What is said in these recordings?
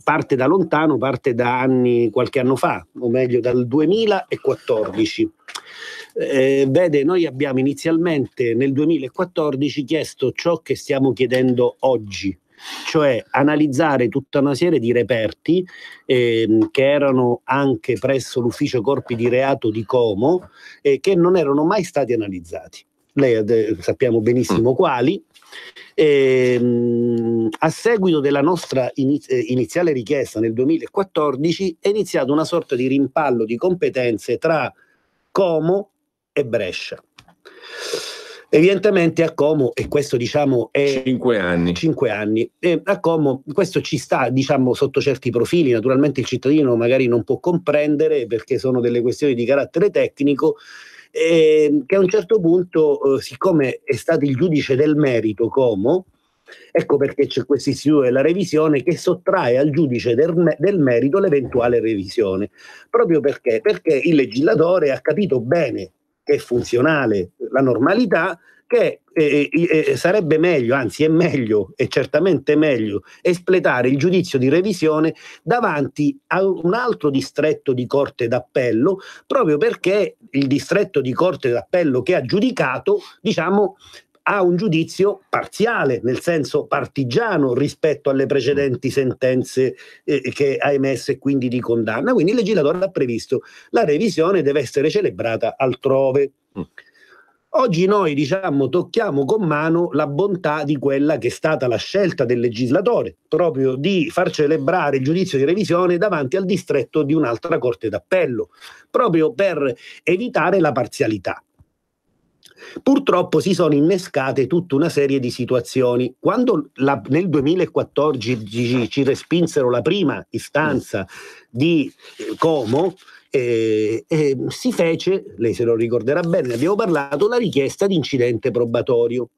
parte da lontano, parte da qualche anno fa, o meglio dal 2014. Vede, noi abbiamo inizialmente nel 2014 chiesto ciò che stiamo chiedendo oggi, cioè analizzare tutta una serie di reperti che erano anche presso l'ufficio corpi di reato di Como che non erano mai stati analizzati. Sappiamo benissimo quali. A seguito della nostra iniziale richiesta nel 2014 è iniziata una sorta di rimpallo di competenze tra Como e Brescia. Evidentemente a Como, e questo diciamo è 5 anni, e a Como questo ci sta diciamo sotto certi profili, naturalmente il cittadino magari non può comprendere perché sono delle questioni di carattere tecnico, che a un certo punto, siccome è stato il giudice del merito Como, ecco perché c'è questo istituto della revisione che sottrae al giudice del merito l'eventuale revisione, proprio perché il legislatore ha capito bene che è funzionale la normalità, che sarebbe meglio, anzi è meglio, è certamente meglio espletare il giudizio di revisione davanti a un altro distretto di corte d'appello, proprio perché il distretto di corte d'appello che ha giudicato, diciamo, ha un giudizio parziale, nel senso partigiano rispetto alle precedenti sentenze che ha emesso e quindi di condanna. Quindi il legislatore ha previsto la revisione deve essere celebrata altrove. Oggi noi diciamo tocchiamo con mano la bontà di quella che è stata la scelta del legislatore, proprio di far celebrare il giudizio di revisione davanti al distretto di un'altra corte d'appello, proprio per evitare la parzialità. Purtroppo si sono innescate tutta una serie di situazioni. Quando nel 2014 ci respinsero la prima istanza di Como, si fece, lei se lo ricorderà bene, ne abbiamo parlato, la richiesta di incidente probatorio.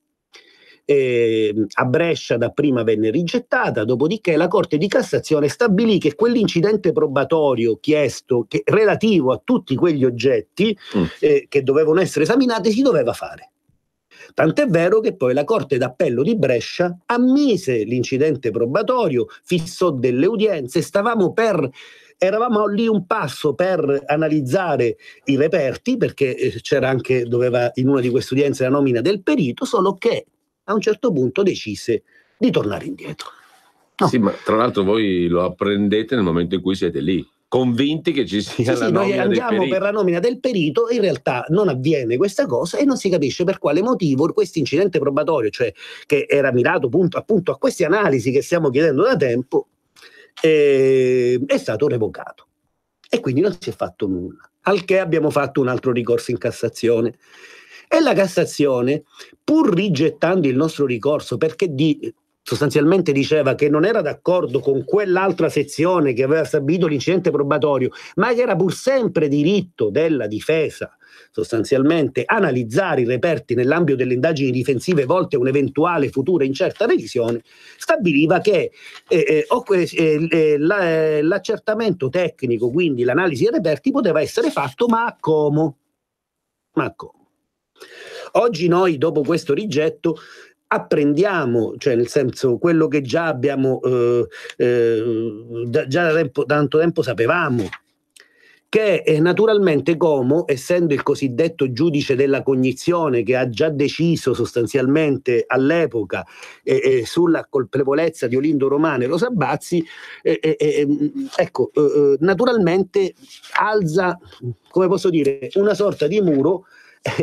A Brescia dapprima venne rigettata, dopodiché la Corte di Cassazione stabilì che quell'incidente probatorio chiesto, che relativo a tutti quegli oggetti che dovevano essere esaminati, si doveva fare. Tant'è vero che poi la Corte d'Appello di Brescia ammise l'incidente probatorio, fissò delle udienze, eravamo lì un passo per analizzare i reperti, perché c'era anche, in una di queste udienze la nomina del perito, solo che a un certo punto decise di tornare indietro. No. Sì, ma tra l'altro voi lo apprendete nel momento in cui siete lì, convinti che ci sia la nomina del perito. Noi andiamo per la nomina del perito e in realtà non avviene questa cosa e non si capisce per quale motivo questo incidente probatorio, cioè che era mirato appunto a queste analisi che stiamo chiedendo da tempo, è stato revocato. E quindi non si è fatto nulla. Al che abbiamo fatto un altro ricorso in Cassazione. E la Cassazione, pur rigettando il nostro ricorso perché sostanzialmente diceva che non era d'accordo con quell'altra sezione che aveva stabilito l'incidente probatorio, ma che era pur sempre diritto della difesa sostanzialmente analizzare i reperti nell'ambito delle indagini difensive volte a un'eventuale futura incerta revisione, stabiliva che l'accertamento tecnico, quindi l'analisi dei reperti, poteva essere fatto ma a Como. Oggi noi, dopo questo rigetto, apprendiamo, cioè nel senso quello che già abbiamo già da tanto tempo sapevamo, che naturalmente Como, essendo il cosiddetto giudice della cognizione che ha già deciso sostanzialmente all'epoca sulla colpevolezza di Olindo Romano e Rosa Bazzi, naturalmente alza, come posso dire, una sorta di muro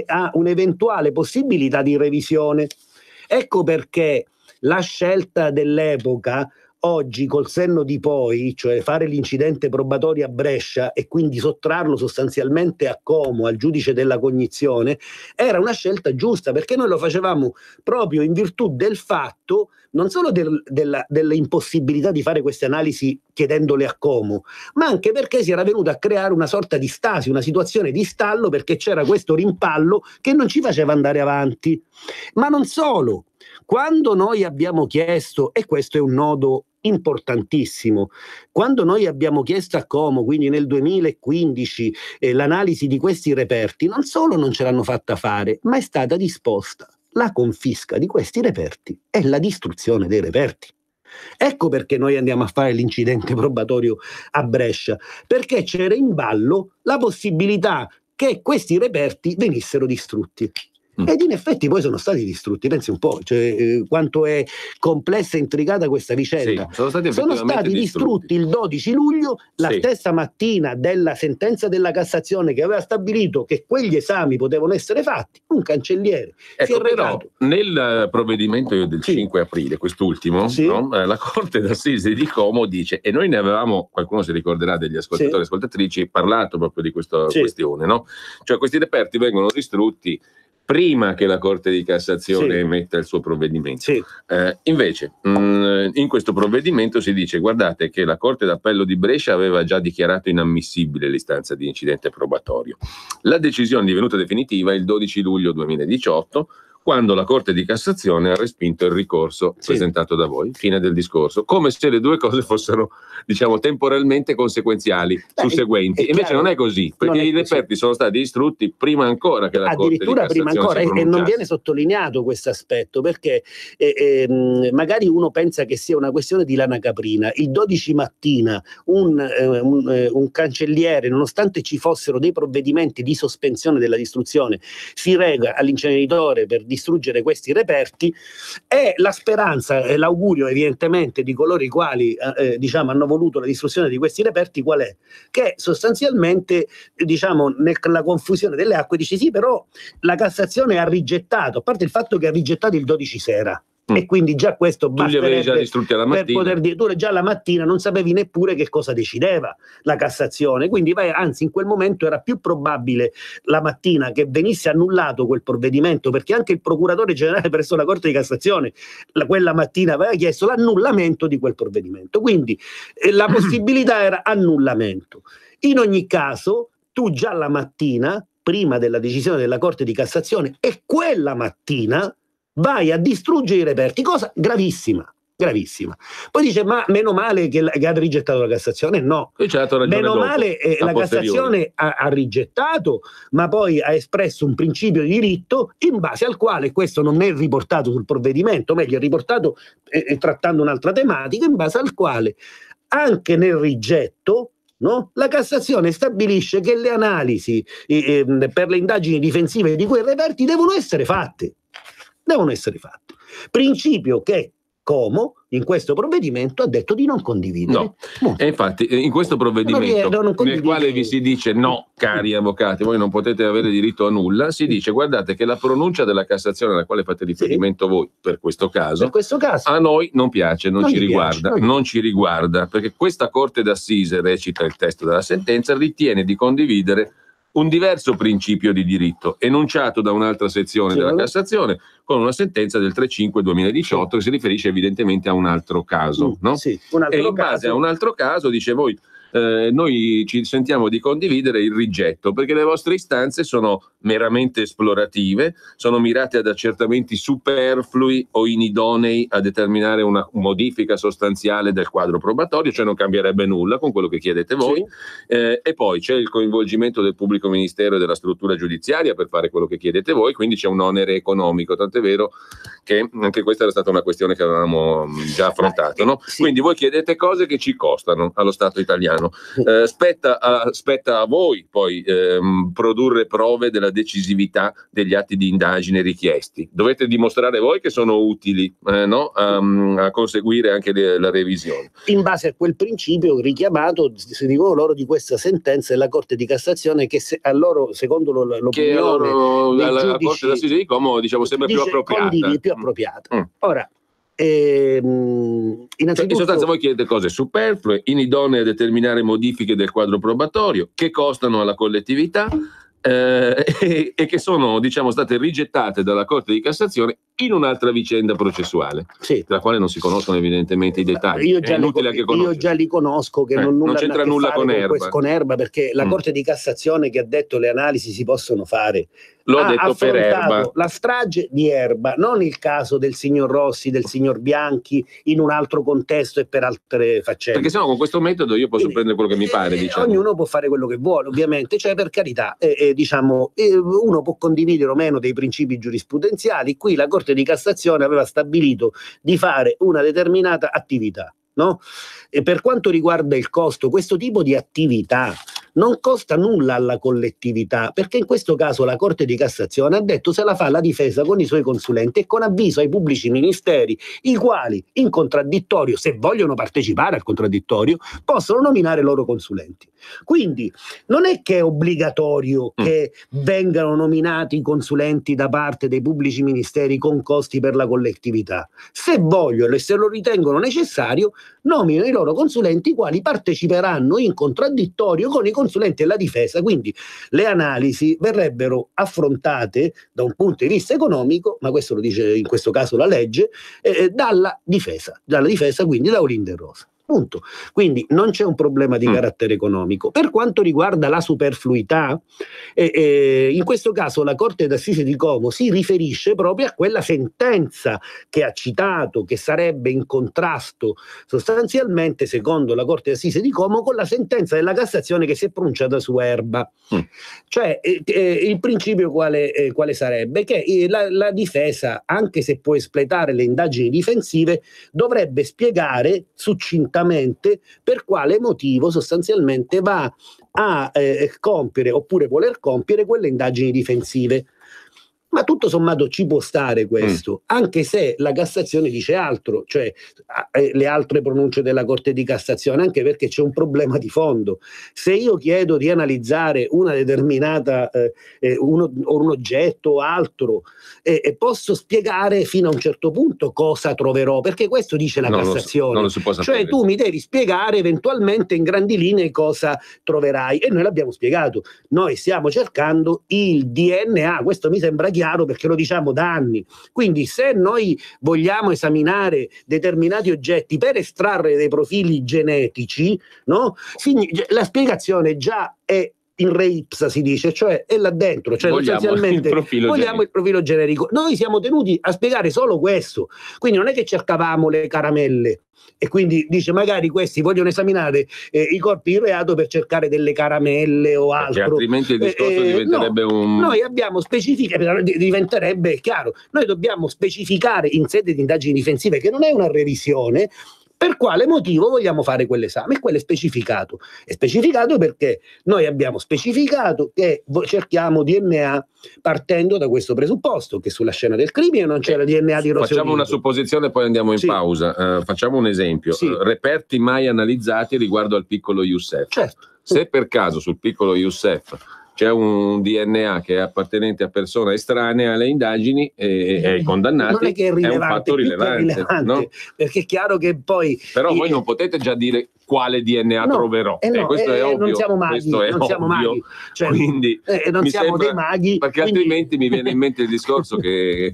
a un'eventuale possibilità di revisione. Ecco perché la scelta dell'epoca, oggi col senno di poi, cioè fare l'incidente probatorio a Brescia e quindi sottrarlo sostanzialmente a Como, al giudice della cognizione, era una scelta giusta, perché noi lo facevamo proprio in virtù del fatto, non solo dell'impossibilità di fare queste analisi chiedendole a Como, ma anche perché si era venuto a creare una sorta di stasi, una situazione di stallo, perché c'era questo rimpallo che non ci faceva andare avanti. Ma non solo, quando noi abbiamo chiesto, e questo è un nodo importantissimo, quando noi abbiamo chiesto a Como, quindi nel 2015, l'analisi di questi reperti, non solo non ce l'hanno fatta fare, ma è stata disposta la confisca di questi reperti e la distruzione dei reperti. Ecco perché noi andiamo a fare l'incidente probatorio a Brescia, perché c'era in ballo la possibilità che questi reperti venissero distrutti. Ed in effetti poi sono stati distrutti, pensi un po', cioè, quanto è complessa e intricata questa vicenda. Sì, sono stati distrutti il 12 luglio, la stessa mattina della sentenza della Cassazione che aveva stabilito che quegli esami potevano essere fatti, un cancelliere si è recato. Nel provvedimento del 5 aprile, quest'ultimo, no? La Corte d'Assise di Como dice, e noi ne avevamo, qualcuno si ricorderà degli ascoltatori e ascoltatrici, parlato proprio di questa questione, no? Cioè questi reperti vengono distrutti prima che la Corte di Cassazione emetta il suo provvedimento. Invece, in questo provvedimento si dice, guardate che la Corte d'Appello di Brescia aveva già dichiarato inammissibile l'istanza di incidente probatorio. La decisione è divenuta definitiva il 12 luglio 2018, quando la Corte di Cassazione ha respinto il ricorso presentato da voi, fine del discorso, come se le due cose fossero, diciamo, temporalmente conseguenziali, susseguenti. Invece non è così, perché i reperti sono stati distrutti prima ancora che la Corte di Cassazione prima ancora, e non viene sottolineato questo aspetto, perché magari uno pensa che sia una questione di lana caprina. Il 12 mattina un cancelliere, nonostante ci fossero dei provvedimenti di sospensione della distruzione, si reca all'inceneritore per distruggere questi reperti, e la speranza e l'augurio evidentemente di coloro i quali diciamo hanno voluto la distruzione di questi reperti qual è? Che sostanzialmente, diciamo, nella confusione delle acque dice sì, però la Cassazione ha rigettato, a parte il fatto che ha rigettato il 12 sera, e quindi già questo basterebbe già distrutti alla mattina. Per poter dire, tu già la mattina non sapevi neppure che cosa decideva la Cassazione, quindi anzi in quel momento era più probabile la mattina che venisse annullato quel provvedimento, perché anche il procuratore generale presso la Corte di Cassazione quella mattina aveva chiesto l'annullamento di quel provvedimento, quindi la possibilità era annullamento. In ogni caso tu già la mattina, prima della decisione della Corte di Cassazione, e quella mattina vai a distruggere i reperti, cosa gravissima, gravissima. Poi dice, ma meno male che ha rigettato la Cassazione? No, meno male la Cassazione ha rigettato, ma poi ha espresso un principio di diritto in base al quale, questo non è riportato sul provvedimento, meglio è riportato trattando un'altra tematica, in base al quale anche nel rigetto, no? La Cassazione stabilisce che le analisi per le indagini difensive di quei reperti devono essere fatte. Principio che Como in questo provvedimento ha detto di non condividere. E infatti in questo provvedimento nel quale vi si dice no, cari avvocati, voi non potete avere diritto a nulla, si dice guardate che la pronuncia della Cassazione alla quale fate riferimento voi per questo caso a noi non piace, non ci riguarda, perché questa Corte d'Assise, recita il testo della sentenza, ritiene di condividere un diverso principio di diritto enunciato da un'altra sezione della Cassazione con una sentenza del 3/5/2018 che si riferisce evidentemente a un altro caso, no? E in base a un altro caso dice voi noi ci sentiamo di condividere il rigetto perché le vostre istanze sono meramente esplorative, sono mirate ad accertamenti superflui o inidonei a determinare una modifica sostanziale del quadro probatorio, cioè non cambierebbe nulla con quello che chiedete voi, e poi c'è il coinvolgimento del pubblico ministero e della struttura giudiziaria per fare quello che chiedete voi, quindi c'è un onere economico, tant'è vero che anche questa era stata una questione che avevamo già affrontato, no? Quindi voi chiedete cose che ci costano allo Stato italiano. Spetta a voi poi produrre prove della decisività degli atti di indagine richiesti. Dovete dimostrare voi che sono utili a conseguire anche la revisione. In base a quel principio richiamato, si dicono loro di questa sentenza della Corte di Cassazione che a loro, secondo l'opinione la Corte d'Assise di Como, diciamo, sembra più appropriata. Ora, in sostanza voi chiedete cose superflue, inidonee a determinare modifiche del quadro probatorio, che costano alla collettività e che sono, diciamo, state rigettate dalla Corte di Cassazione in un'altra vicenda processuale, della quale non si conoscono evidentemente i dettagli. Io già li conosco, che non c'entra nulla con Erba, perché la Corte di Cassazione che ha detto le analisi si possono fare ha detto per Erba. La strage di Erba, non il caso del signor Rossi, del signor Bianchi in un altro contesto e per altre faccende. Perché sennò con questo metodo io posso prendere quello che mi pare, diciamo. Ognuno può fare quello che vuole, ovviamente, cioè per carità, diciamo, uno può condividere o meno dei principi giurisprudenziali. Qui la Corte Corte di Cassazione aveva stabilito di fare una determinata attività, no? E per quanto riguarda il costo, questo tipo di attività non costa nulla alla collettività, perché in questo caso la Corte di Cassazione ha detto se la fa la difesa con i suoi consulenti e con avviso ai pubblici ministeri, i quali in contraddittorio, se vogliono partecipare al contraddittorio, possono nominare i loro consulenti. Quindi non è che è obbligatorio che vengano nominati i consulenti da parte dei pubblici ministeri con costi per la collettività. Se vogliono e se lo ritengono necessario, nominano i loro consulenti, i quali parteciperanno in contraddittorio con i consulenti della difesa. Quindi le analisi verrebbero affrontate da un punto di vista economico, ma questo lo dice in questo caso la legge, dalla difesa, quindi da Olindo e Rosa. Punto. Quindi non c'è un problema di carattere economico. Per quanto riguarda la superfluità, in questo caso la Corte d'Assise di Como si riferisce proprio a quella sentenza che ha citato, che sarebbe in contrasto sostanzialmente, secondo la Corte d'Assise di Como, con la sentenza della Cassazione che si è pronunciata su Erba. Cioè il principio quale sarebbe? Che la difesa, anche se può espletare le indagini difensive, dovrebbe spiegare succintamente per quale motivo sostanzialmente va a compiere oppure voler compiere quelle indagini difensive. Ma tutto sommato ci può stare questo, anche se la Cassazione dice altro, cioè le altre pronunce della Corte di Cassazione, anche perché c'è un problema di fondo. Se io chiedo di analizzare una determinata un oggetto o altro, posso spiegare fino a un certo punto cosa troverò, perché questo dice la Cassazione. Non lo si può sapere. Cioè tu mi devi spiegare eventualmente in grandi linee cosa troverai, e noi l'abbiamo spiegato. Noi stiamo cercando il DNA, questo mi sembra chiaro perché lo diciamo da anni. Quindi se noi vogliamo esaminare determinati oggetti per estrarre dei profili genetici, no? La spiegazione già è in re ipsa, si dice, cioè è là dentro, cioè sostanzialmente vogliamo il profilo generico. Noi siamo tenuti a spiegare solo questo, quindi non è che cercavamo le caramelle e quindi dice magari questi vogliono esaminare i corpi di reato per cercare delle caramelle o altro, perché altrimenti il discorso diventerebbe noi abbiamo specificato, diventerebbe chiaro, noi dobbiamo specificare in sede di indagini difensive, che non è una revisione, per quale motivo vogliamo fare quell'esame, e quello è specificato. È specificato perché noi abbiamo specificato che cerchiamo DNA partendo da questo presupposto, che sulla scena del crimine non c'era DNA di Roseolino. Facciamo una supposizione e poi andiamo in pausa. Facciamo un esempio. Reperti mai analizzati riguardo al piccolo Youssef. Certo. Se per caso sul piccolo Youssef c'è un DNA che è appartenente a persona estranea alle indagini e ai condannati, non è che è rilevante, un fatto rilevante, no? Perché è chiaro che poi... Però voi non potete già dire quale DNA troverò. Questo è ovvio. Non siamo maghi, cioè, quindi non siamo dei maghi. Perché altrimenti mi viene in mente il discorso che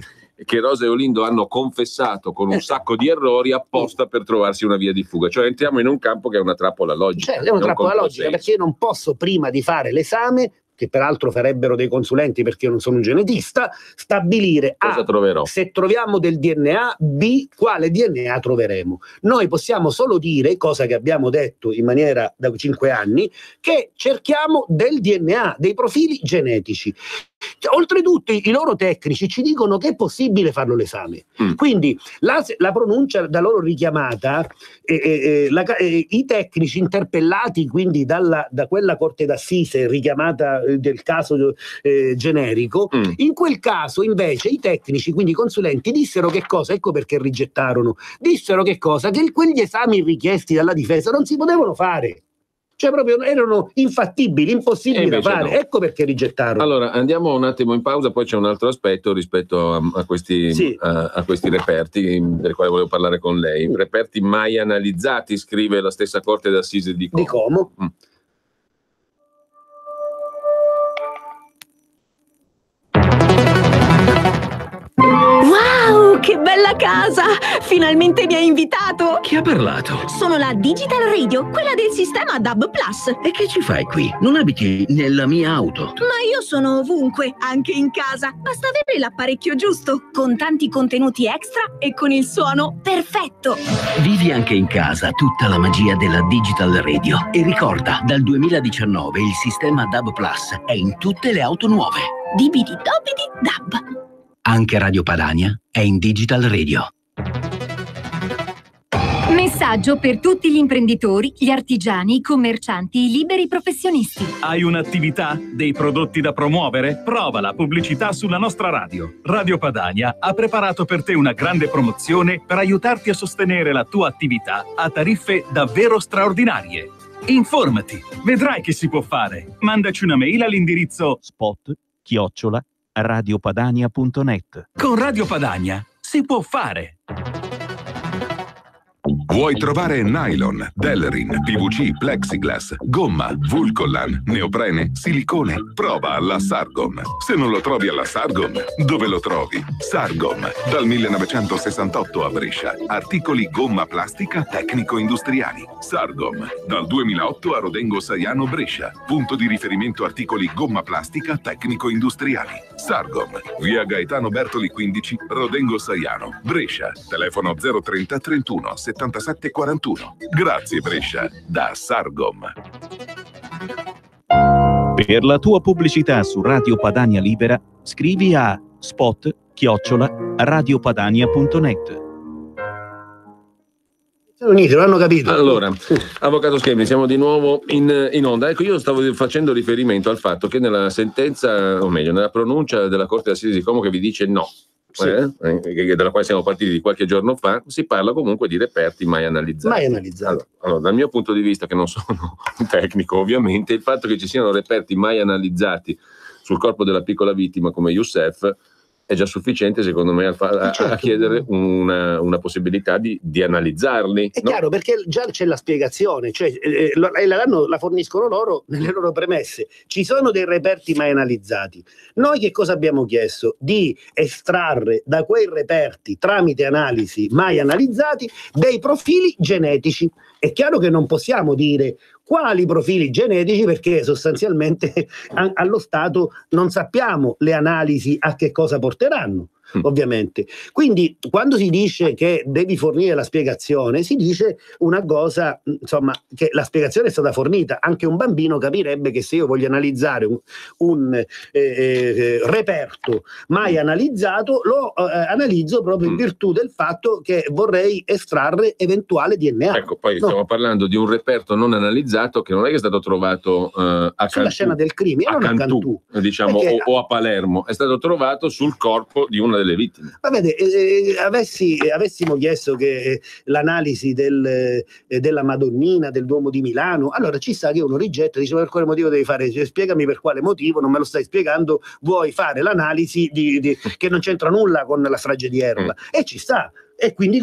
Rosa e Olindo hanno confessato con un sacco di errori apposta per trovarsi una via di fuga. Cioè entriamo in un campo che è una trappola logica. È una trappola logica, perché io non posso, prima di fare l'esame, che peraltro farebbero dei consulenti perché io non sono un genetista, stabilire cosa troverò, se troviamo del DNA, B, quale DNA troveremo. Noi possiamo solo dire, cosa che abbiamo detto in maniera da 5 anni, che cerchiamo del DNA, dei profili genetici. Oltretutto i loro tecnici ci dicono che è possibile farlo l'esame. Quindi la pronuncia da loro richiamata, i tecnici interpellati quindi da quella Corte d'Assise richiamata del caso generico, in quel caso invece i tecnici, quindi i consulenti, dissero che cosa? Ecco perché rigettarono. Dissero che cosa? Che quegli esami richiesti dalla difesa non si potevano fare. Cioè proprio erano infattibili, impossibili da fare, no. Ecco perché rigettarono. Allora andiamo un attimo in pausa, poi c'è un altro aspetto rispetto a questi reperti del quale volevo parlare con lei. Reperti mai analizzati, scrive la stessa Corte d'Assise di Como. Wow, che bella casa! Finalmente mi hai invitato! Chi ha parlato? Sono la Digital Radio, quella del sistema DAB+. E che ci fai qui? Non abiti nella mia auto. Ma io sono ovunque, anche in casa. Basta avere l'apparecchio giusto, con tanti contenuti extra e con il suono perfetto. Vivi anche in casa tutta la magia della Digital Radio. E ricorda, dal 2019 il sistema DAB+ è in tutte le auto nuove. Dibidi dobidi dab. Anche Radio Padania è in Digital Radio. Messaggio per tutti gli imprenditori, gli artigiani, i commercianti, i liberi professionisti. Hai un'attività? Dei prodotti da promuovere? Prova la pubblicità sulla nostra radio. Radio Padania ha preparato per te una grande promozione per aiutarti a sostenere la tua attività a tariffe davvero straordinarie. Informati, vedrai che si può fare. Mandaci una mail all'indirizzo spot@radiopadania.net. Con Radio Padania si può fare. Vuoi trovare nylon, Delrin, PVC, plexiglass, gomma, Vulcolan, neoprene, silicone? Prova la Sargom. Se non lo trovi alla Sargom, dove lo trovi? Sargom, dal 1968 a Brescia. Articoli gomma plastica tecnico-industriali. Sargom, dal 2008 a Rodengo Saiano, Brescia. Punto di riferimento articoli gomma plastica tecnico-industriali. Sargom, via Gaetano Bertoli 15, Rodengo Saiano, Brescia. Telefono 030 31 77 41. Grazie Brescia, da Sargom. Per la tua pubblicità su Radio Padania Libera, scrivi a spot@radiopadania.net. Uniti, l'hanno capito. Allora, Avvocato Schembri, siamo di nuovo in onda. Ecco, io stavo facendo riferimento al fatto che nella sentenza, o meglio, nella pronuncia della Corte d'Assise di Como che vi dice no, sì, dalla quale siamo partiti di qualche giorno fa, si parla comunque di reperti mai analizzati. Mai analizzati. Allora, dal mio punto di vista, che non sono un tecnico ovviamente, il fatto che ci siano reperti mai analizzati sul corpo della piccola vittima come Youssef è già sufficiente secondo me a chiedere una possibilità di analizzarli. È chiaro, perché già c'è la spiegazione, cioè la forniscono loro nelle loro premesse. Ci sono dei reperti mai analizzati. Noi che cosa abbiamo chiesto? Di estrarre da quei reperti, tramite analisi mai analizzati, dei profili genetici. È chiaro che non possiamo dire quali profili genetici, perché sostanzialmente allo Stato non sappiamo le analisi a che cosa porteranno, ovviamente. Quindi quando si dice che devi fornire la spiegazione, si dice una cosa, insomma, che la spiegazione è stata fornita. Anche un bambino capirebbe che se io voglio analizzare un reperto mai analizzato, lo analizzo proprio in virtù del fatto che vorrei estrarre eventuale DNA. Ecco, poi stiamo parlando di un reperto non analizzato che non è che è stato trovato sulla scena del crimine, a Cantù, diciamo, o a Palermo, è stato trovato sul corpo di una delle vittime. Ma vede, avessimo chiesto che l'analisi della Madonnina, del Duomo di Milano, allora ci sta che uno rigetta, dice: ma per quale motivo devi fare? Spiegami per quale motivo, non me lo stai spiegando, vuoi fare l'analisi che non c'entra nulla con la strage di Erba. E ci sta. E quindi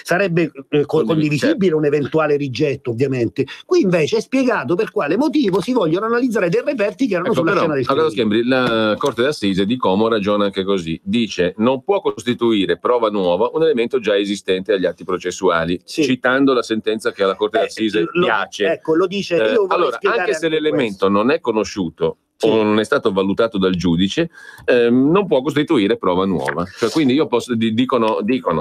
sarebbe condivisibile un eventuale rigetto, ovviamente. Qui invece è spiegato per quale motivo si vogliono analizzare dei reperti che erano sulla scena del crimine. Schembri, la Corte d'Assise di Como ragiona anche così, dice: non può costituire prova nuova un elemento già esistente agli atti processuali, citando la sentenza che alla Corte d'Assise piace. Ecco, lo dice. Allora, anche se l'elemento non è conosciuto o non è stato valutato dal giudice, non può costituire prova nuova. Cioè, quindi dicono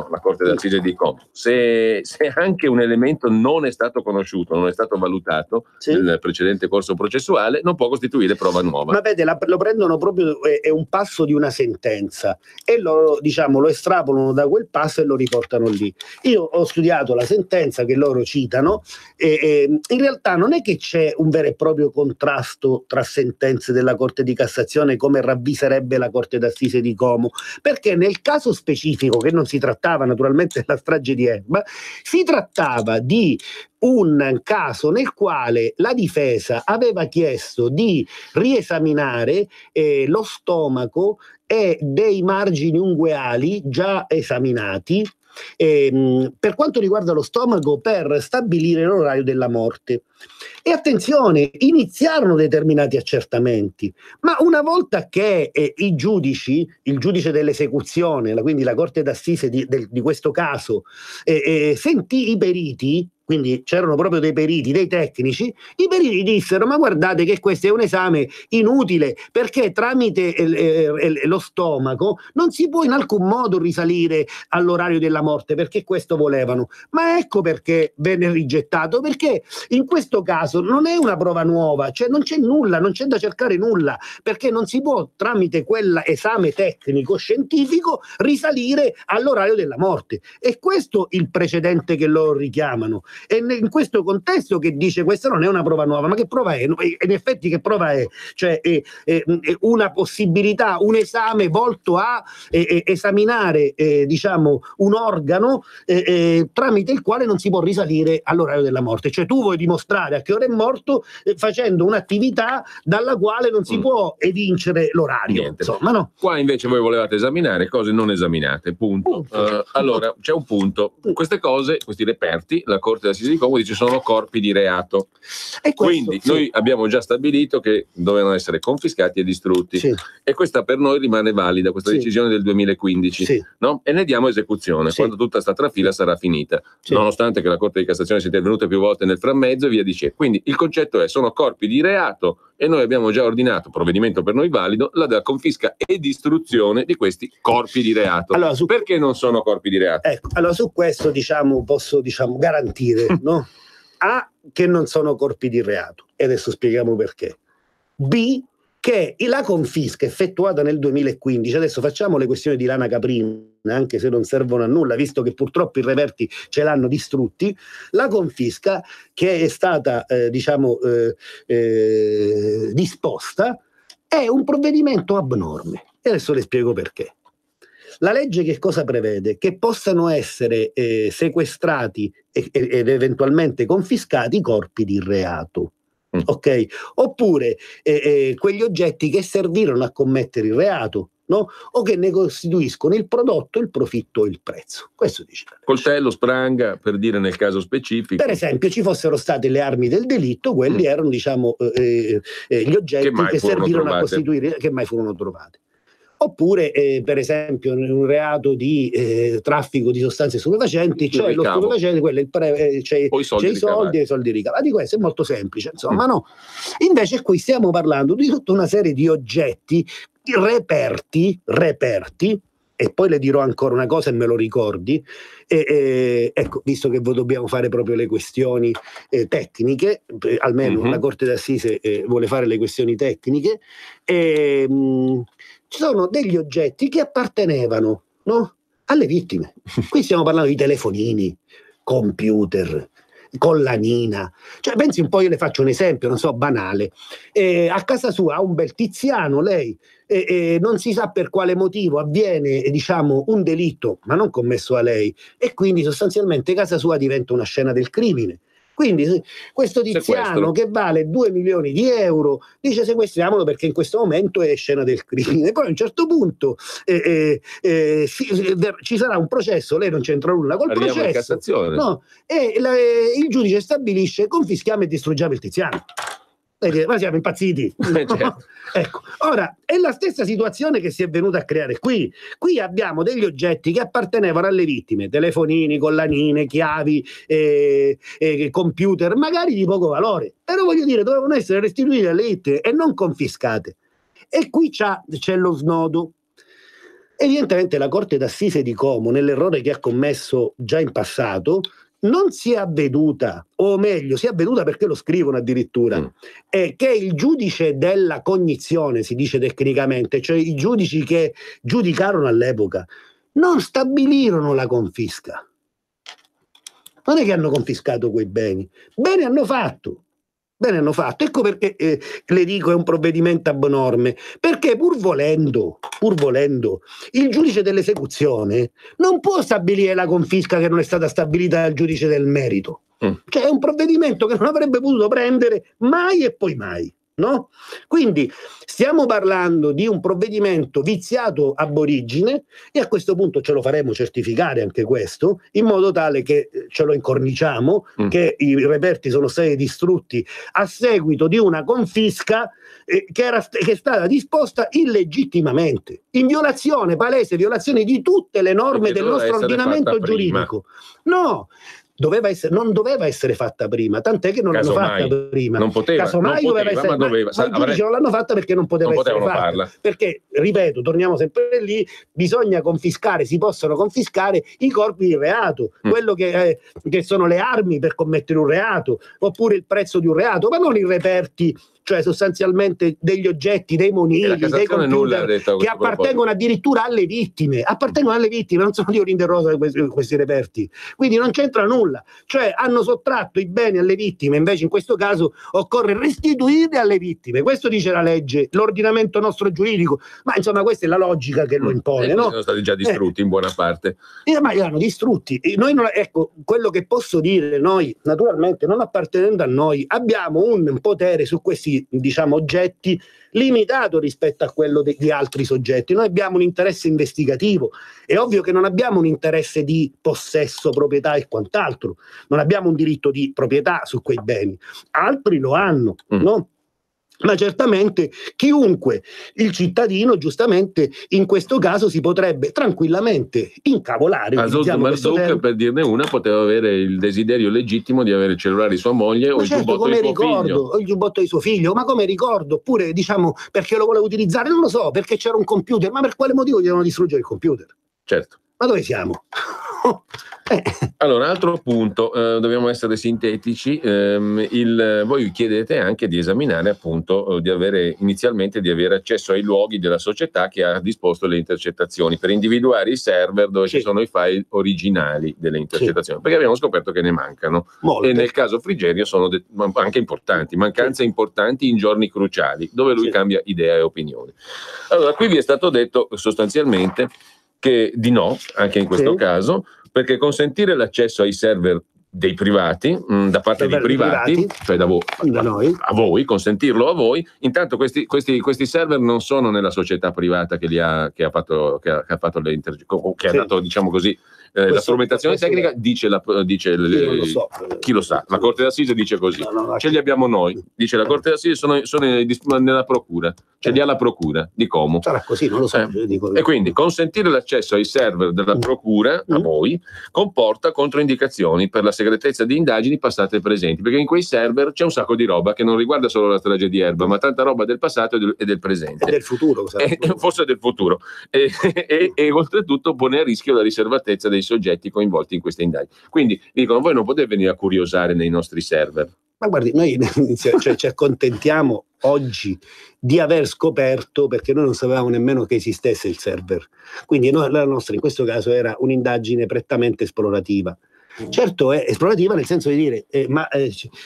la Corte d'Assise di Como, se anche un elemento non è stato conosciuto, non è stato valutato nel precedente corso processuale, non può costituire prova nuova. Ma vede, lo prendono proprio, è un passo di una sentenza e lo estrapolano da quel passo e lo riportano lì. Io ho studiato la sentenza che loro citano e in realtà non è che c'è un vero e proprio contrasto tra sentenze della Corte di Cassazione come ravviserebbe la Corte d'Assise di Como, perché nel caso specifico, che non si trattava naturalmente della strage di Erba, si trattava di un caso nel quale la difesa aveva chiesto di riesaminare lo stomaco e dei margini ungueali già esaminati per quanto riguarda lo stomaco, per stabilire l'orario della morte. E attenzione, iniziarono determinati accertamenti, ma una volta che il giudice dell'esecuzione, quindi la Corte d'Assise di questo caso, sentì i periti, quindi c'erano proprio dei periti, dei tecnici, i periti dissero: ma guardate che questo è un esame inutile, perché tramite lo stomaco non si può in alcun modo risalire all'orario della morte, perché questo volevano. Ma ecco perché venne rigettato, perché in questo caso non è una prova nuova, cioè non c'è nulla, non c'è da cercare nulla, perché non si può tramite quell'esame tecnico scientifico risalire all'orario della morte. E questo il precedente che loro richiamano. E in questo contesto che dice: questa non è una prova nuova, ma che prova è? In effetti che prova è? Cioè è una possibilità, un esame volto a esaminare diciamo un organo tramite il quale non si può risalire all'orario della morte. Cioè tu vuoi dimostrare a che ora è morto facendo un'attività dalla quale non si può evincere l'orario. Insomma, no. Qua invece voi volevate esaminare cose non esaminate, punto. Allora c'è un punto: queste cose, questi reperti, la Corte d'Assise di Como dice sono corpi di reato, e quindi noi abbiamo già stabilito che dovevano essere confiscati e distrutti, e questa per noi rimane valida, questa decisione del 2015, no? E ne diamo esecuzione quando tutta sta trafila sarà finita, nonostante che la Corte di Cassazione sia intervenuta più volte nel frammezzo e via dicendo. Quindi il concetto è: sono corpi di reato, e noi abbiamo già ordinato, provvedimento per noi valido, la della confisca e distruzione di questi corpi di reato. Allora, perché non sono corpi di reato? Ecco, allora su questo posso garantire no? A, che non sono corpi di reato, e adesso spieghiamo perché. B, che la confisca effettuata nel 2015, adesso facciamo le questioni di lana caprina, anche se non servono a nulla, visto che purtroppo i reperti ce l'hanno distrutti, la confisca che è stata disposta è un provvedimento abnorme, e adesso le spiego perché. La legge che cosa prevede? Che possano essere sequestrati ed eventualmente confiscati i corpi di reato. Ok? Oppure quegli oggetti che servirono a commettere il reato, no? O che ne costituiscono il prodotto, il profitto o il prezzo. Questo dice. Coltello, spranga, per dire nel caso specifico. Per esempio, ci fossero state le armi del delitto, quelli erano gli oggetti che servirono a costituire, che mai furono trovati. Oppure, per esempio, un reato di traffico di sostanze stupefacenti, c'è lo stupefacente, c'è i soldi e i soldi ricavati. Questo è molto semplice, insomma, no? Invece qui stiamo parlando di tutta una serie di oggetti, reperti, e poi le dirò ancora una cosa e me lo ricordi, ecco, visto che voi dobbiamo fare proprio le questioni tecniche, almeno la Corte d'Assise vuole fare le questioni tecniche, ci sono degli oggetti che appartenevano, no? Alle vittime. Qui stiamo parlando di telefonini, computer, collanina. Cioè, pensi un po', io le faccio un esempio, non so, banale. A casa sua ha un bel Tiziano, lei, non si sa per quale motivo avviene, diciamo, un delitto, ma non commesso a lei, e quindi sostanzialmente casa sua diventa una scena del crimine. Quindi questo Tiziano che vale 2 milioni di euro dice: sequestriamolo perché in questo momento è scena del crimine. Poi a un certo punto ci sarà un processo, lei non c'entra nulla col processo, no? E il giudice stabilisce: confischiamo e distruggiamo il Tiziano. Ma siamo impazziti. Ecco, ora è la stessa situazione che si è venuta a creare qui. Qui abbiamo degli oggetti che appartenevano alle vittime: telefonini, collanine, chiavi, computer, magari di poco valore, però voglio dire, dovevano essere restituiti alle vittime e non confiscate. E qui c'è lo snodo. Evidentemente la Corte d'Assise di Como, nell'errore che ha commesso già in passato, non si è avveduta, o meglio, si è avveduta perché lo scrivono addirittura, che il giudice della cognizione, si dice tecnicamente, cioè i giudici che giudicarono all'epoca, non stabilirono la confisca. Non è che hanno confiscato quei beni, bene hanno fatto. Ecco perché le dico è un provvedimento abnorme, perché pur volendo il giudice dell'esecuzione non può stabilire la confisca che non è stata stabilita dal giudice del merito. Cioè è un provvedimento che non avrebbe potuto prendere mai e poi mai, no? Quindi stiamo parlando di un provvedimento viziato ab origine, e a questo punto ce lo faremo certificare anche questo, in modo tale che ce lo incorniciamo, che i reperti sono stati distrutti a seguito di una confisca che è stata disposta illegittimamente, in violazione, palese violazione di tutte le norme del nostro ordinamento giuridico. No, non doveva essere fatta prima, tant'è che non l'hanno fatta prima. Non poteva, casomai doveva essere, ma i giudici non l'hanno fatta perché non poteva essere fatta. Farla. Perché, ripeto, torniamo sempre lì, bisogna confiscare, si possono confiscare i corpi di reato, quello che sono le armi per commettere un reato, oppure il prezzo di un reato, ma non i reperti, cioè sostanzialmente degli oggetti, dei monili, dei computer che appartengono addirittura alle vittime, non sono di Olinda Rosa questi reperti, quindi non c'entra nulla, cioè hanno sottratto i beni alle vittime, invece in questo caso occorre restituirli alle vittime, questo dice la legge, l'ordinamento nostro giuridico, ma insomma questa è la logica che lo impone, no? Sono stati già distrutti in buona parte. Ma li hanno distrutti. Noi ecco, quello che posso dire, noi naturalmente non appartenendo a noi abbiamo un potere su questi oggetti limitato rispetto a quello di altri soggetti. Noi abbiamo un interesse investigativo, è ovvio che non abbiamo un interesse di possesso, proprietà e quant'altro, non abbiamo un diritto di proprietà su quei beni, altri lo hanno, no? Ma certamente chiunque, il cittadino, giustamente in questo caso si potrebbe tranquillamente incavolare. Marzouk, per dirne una, poteva avere il desiderio legittimo di avere il cellulare di sua moglie o il giubbotto di suo figlio. O il giubbotto di suo figlio, ma come ricordo, oppure perché lo voleva utilizzare, non lo so, perché c'era un computer, ma per quale motivo gli devono distruggere il computer? Certo. Ma dove siamo? Allora, altro punto, dobbiamo essere sintetici, voi chiedete anche di esaminare appunto di avere accesso ai luoghi della società che ha disposto le intercettazioni per individuare i server dove ci sono i file originali delle intercettazioni, perché abbiamo scoperto che ne mancano. Molte. E nel caso Frigerio sono anche importanti, mancanze importanti in giorni cruciali dove lui cambia idea e opinione. Allora, qui vi è stato detto sostanzialmente che di no, anche in questo caso, perché consentire l'accesso ai server dei privati, da parte dei privati, cioè da noi, a voi, consentirlo a voi, intanto questi server non sono nella società privata che ha dato diciamo così la strumentazione tecnica, dice chi lo sa, la Corte d'Assise dice così, ce li abbiamo noi, dice la Corte d'Assise sono nella procura, ce li ha la procura di Como. Sarà così, non lo so. E quindi consentire l'accesso ai server della procura a voi comporta controindicazioni per la segretezza di indagini passate e presenti, perché in quei server c'è un sacco di roba che non riguarda solo la strage di Erba, ma tanta roba del passato e del presente. E del futuro. Forse del futuro. E oltretutto pone a rischio la riservatezza dei soggetti coinvolti in queste indagini. Quindi dicono, voi non potete venire a curiosare nei nostri server. Ma guardi, noi ci accontentiamo oggi di aver scoperto, perché noi non sapevamo nemmeno che esistesse il server. Quindi la nostra in questo caso era un'indagine prettamente esplorativa. Certo è esplorativa nel senso di dire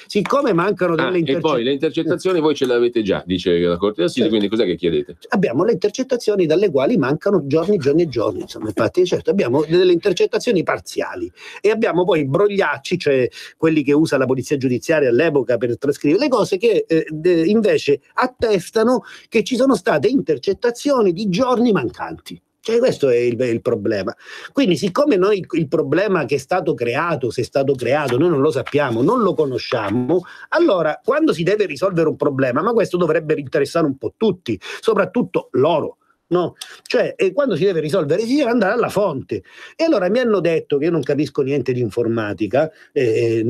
siccome mancano delle intercettazioni, e poi le intercettazioni voi ce le avete già, dice la Corte d'Assise, quindi cos'è che chiedete? Abbiamo le intercettazioni dalle quali mancano giorni e giorni, insomma, infatti certo abbiamo delle intercettazioni parziali e abbiamo poi i brogliacci, cioè quelli che usa la polizia giudiziaria all'epoca per trascrivere le cose, che invece attestano che ci sono state intercettazioni di giorni mancanti. Cioè, questo è il problema. Quindi, siccome noi il problema che è stato creato, se è stato creato, noi non lo sappiamo, non lo conosciamo, allora quando si deve risolvere un problema, ma questo dovrebbe interessare un po' tutti, soprattutto loro. No, cioè quando si deve risolvere si deve andare alla fonte. E allora mi hanno detto, che io non capisco niente di informatica, che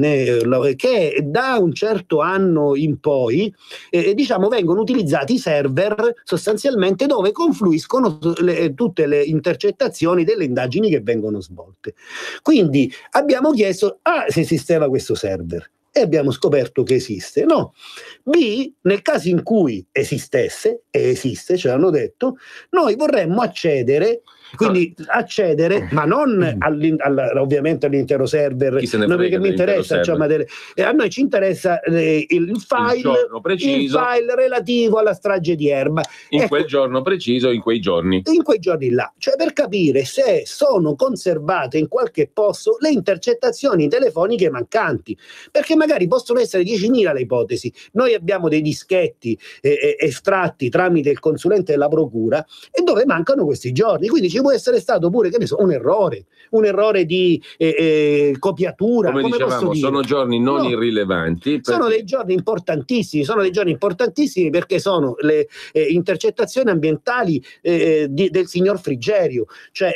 da un certo anno in poi vengono utilizzati i server sostanzialmente dove confluiscono tutte le intercettazioni delle indagini che vengono svolte. Quindi abbiamo chiesto se esisteva questo server e abbiamo scoperto che esiste. No. B, nel caso in cui esistesse, e esiste, ce l'hanno detto, noi vorremmo accedere, ma non ovviamente all'intero server, perché mi interessa, a noi ci interessa il file relativo alla strage di Erba. In quel giorno preciso, in quei giorni là, cioè per capire se sono conservate in qualche posto le intercettazioni telefoniche mancanti, perché magari possono essere 10.000 le ipotesi. Noi abbiamo dei dischetti estratti tramite il consulente della procura e dove mancano questi giorni, quindi ci ci può essere stato pure, che ne so, un errore di copiatura. Come dicevamo, sono giorni non irrilevanti. Sono dei giorni importantissimi, perché sono le intercettazioni ambientali del signor Frigerio, cioè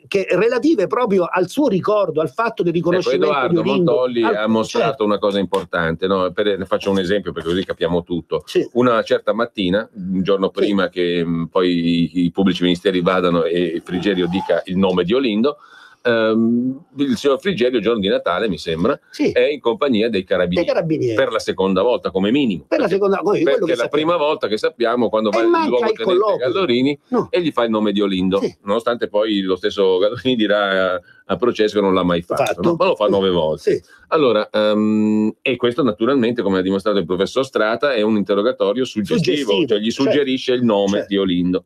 che relative proprio al suo ricordo, al fatto del riconoscimento Edoardo di Olindo. Montolli ha mostrato una cosa importante, no? Ne faccio un esempio perché così capiamo tutto. Sì. Una certa mattina, un giorno prima che poi i pubblici ministeri vadano e Frigerio dica il nome di Olindo, il signor Frigerio, il giorno di Natale mi sembra, è in compagnia dei carabinieri per la seconda volta come minimo, perché la prima volta che sappiamo quando va il luogotenente Gallorini e gli fa il nome di Olindo, nonostante poi lo stesso Gallorini dirà a processo che non l'ha mai fatto. No? Ma lo fa 9 volte. Allora, e questo naturalmente, come ha dimostrato il professor Strata, è un interrogatorio suggestivo, cioè gli suggerisce il nome di Olindo.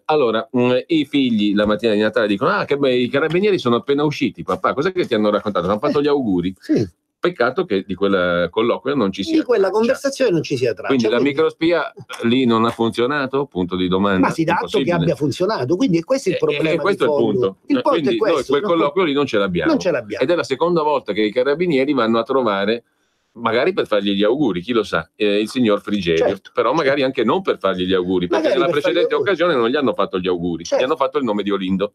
Allora, i figli la mattina di Natale dicono: che beh, i carabinieri sono appena usciti, papà, cos'è che ti hanno raccontato? Hanno fatto gli auguri? Peccato che di quel colloquio non ci sia quella conversazione non ci sia traccia. Quindi la microspia lì non ha funzionato? Punto di domanda. Ma si dà atto che abbia funzionato, quindi questo è il problema. E questo è il punto. Il punto è questo. Noi quel colloquio lì non ce l'abbiamo. Ed è la seconda volta che i carabinieri vanno a trovare, magari per fargli gli auguri, chi lo sa, il signor Frigerio, però magari anche non per fargli gli auguri, perché nella precedente occasione non gli hanno fatto gli auguri, gli hanno fatto il nome di Olindo.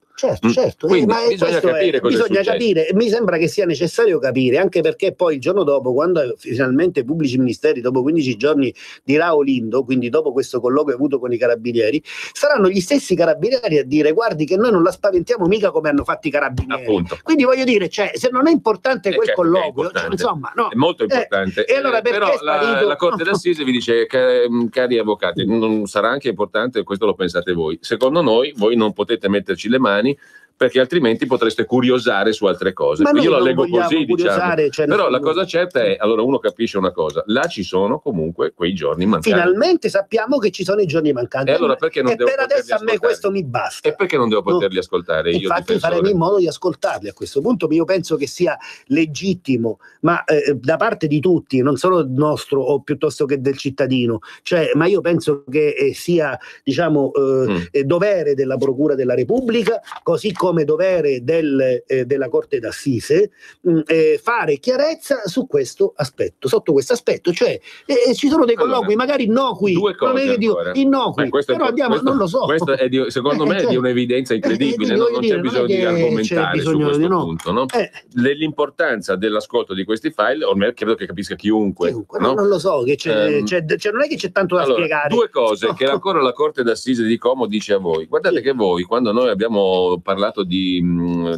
Quindi bisogna capire cosa è successo. Mi sembra che sia necessario capire, anche perché poi il giorno dopo, quando finalmente i pubblici ministeri dopo 15 giorni dirà Olindo, quindi dopo questo colloquio avuto con i carabinieri, saranno gli stessi carabinieri a dire: guardi che noi non la spaventiamo mica come hanno fatto i carabinieri. Appunto. Quindi voglio dire, cioè, se non è importante quel colloquio, insomma, no, è molto importante. E allora però la Corte d'Assise vi dice, cari avvocati, non sarà anche importante, questo lo pensate voi. Secondo noi, voi non potete metterci le mani, perché altrimenti potreste curiosare su altre cose. Io la leggo così, diciamo. Però la cosa certa è, allora uno capisce una cosa: là ci sono comunque quei giorni mancanti. Finalmente sappiamo che ci sono i giorni mancanti. E allora perché non devo per adesso a me questo mi basta. E perché non devo poterli ascoltare io? Infatti faremo in modo di ascoltarli a questo punto. Io penso che sia legittimo, ma da parte di tutti, non solo nostro o piuttosto che del cittadino, ma io penso che sia, diciamo, dovere della Procura della Repubblica, così come dovere della Corte d'Assise, fare chiarezza su questo aspetto, sotto questo aspetto, cioè ci sono dei colloqui magari innocui, due cose innocui, però non lo so. Questo è secondo me è di un'un'evidenza incredibile, non c'è bisogno di argomentare su questo punto, no? L'importanza dell'ascolto di questi file ormai credo che capisca chiunque, no? Non lo so, che non è che c'è tanto da spiegare. Due cose che ancora la Corte d'Assise di Como dice a voi: guardate che voi, quando noi abbiamo parlato di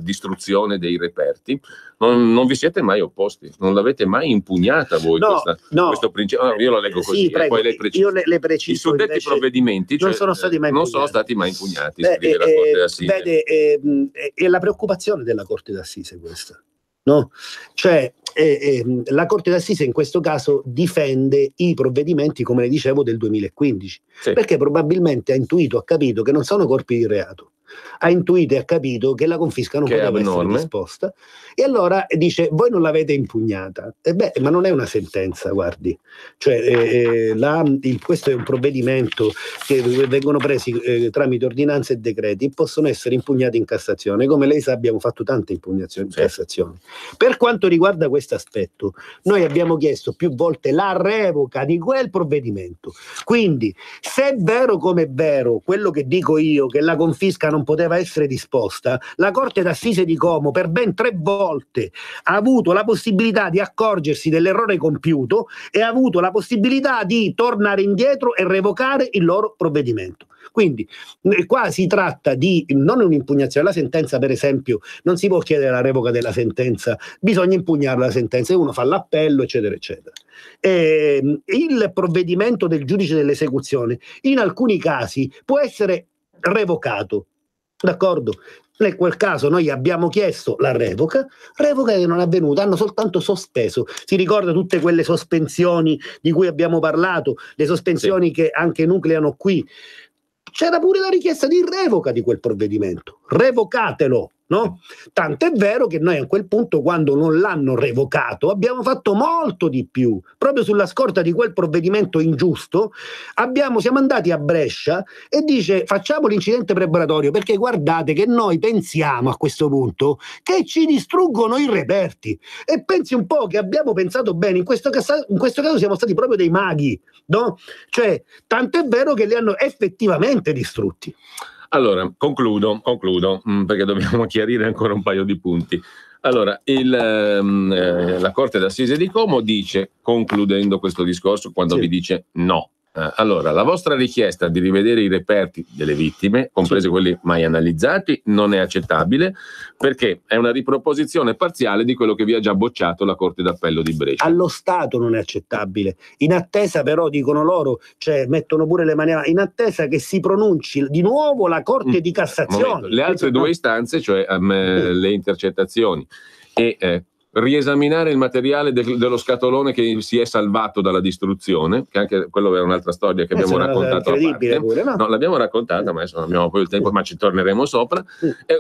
distruzione dei reperti, non vi siete mai opposti, non l'avete mai impugnata voi questo principio. Io lo leggo così, prego, poi lei precisa. Io le preciso. I suddetti provvedimenti non sono stati mai impugnati, scrive la Corte d'Assise. È la preoccupazione della Corte d'Assise questa, no? Cioè la Corte d'Assise in questo caso difende i provvedimenti, come le dicevo, del 2015, perché probabilmente ha intuito, ha capito che non sono corpi di reato, ha intuito e ha capito che la confisca non poteva essere disposta, e allora dice: voi non l'avete impugnata. Ma non è una sentenza, guardi, cioè questo è un provvedimento che vengono presi tramite ordinanze e decreti, possono essere impugnati in Cassazione. Come lei sa, abbiamo fatto tante impugnazioni in Cassazione. Per quanto riguarda questo aspetto, noi abbiamo chiesto più volte la revoca di quel provvedimento. Quindi, se è vero come è vero quello che dico io, che la confisca non poteva essere disposta, la Corte d'Assise di Como per ben 3 volte ha avuto la possibilità di accorgersi dell'errore compiuto e ha avuto la possibilità di tornare indietro e revocare il loro provvedimento. Quindi qua si tratta di non un'impugnazione. La sentenza, per esempio, non si può chiedere la revoca della sentenza, bisogna impugnare la sentenza e uno fa l'appello, eccetera eccetera. Il provvedimento del giudice dell'esecuzione in alcuni casi può essere revocato, d'accordo? In quel caso noi abbiamo chiesto la revoca che non è avvenuta, hanno soltanto sospeso. Si ricorda tutte quelle sospensioni di cui abbiamo parlato, le sospensioni che anche nucleano qui. C'era pure la richiesta di revoca di quel provvedimento. revocatelo. No? Tant'è vero che noi a quel punto, quando non l'hanno revocato, abbiamo fatto molto di più. Proprio sulla scorta di quel provvedimento ingiusto siamo andati a Brescia e dice: facciamo l'incidente preparatorio, perché guardate che noi pensiamo a questo punto che ci distruggono i reperti. E pensi un po' che abbiamo pensato bene, in questo caso siamo stati proprio dei maghi, no? Cioè, tant'è vero che li hanno effettivamente distrutti. Allora, concludo, perché dobbiamo chiarire ancora un paio di punti. Allora, la Corte d'Assise di Como dice, concludendo questo discorso, quando vi dice no. Allora, la vostra richiesta di rivedere i reperti delle vittime, compresi quelli mai analizzati, non è accettabile, perché è una riproposizione parziale di quello che vi ha già bocciato la Corte d'Appello di Brescia. Allo Stato non è accettabile. In attesa però, dicono loro, cioè mettono pure le mani avanti, in attesa che si pronunci di nuovo la Corte di Cassazione. Le altre due istanze, cioè le intercettazioni e riesaminare il materiale dello scatolone che si è salvato dalla distruzione, che anche quello era un'altra storia che abbiamo raccontato a parte. Pure, no? No, l'abbiamo raccontata, ma adesso non abbiamo poi il tempo, ma ci torneremo sopra.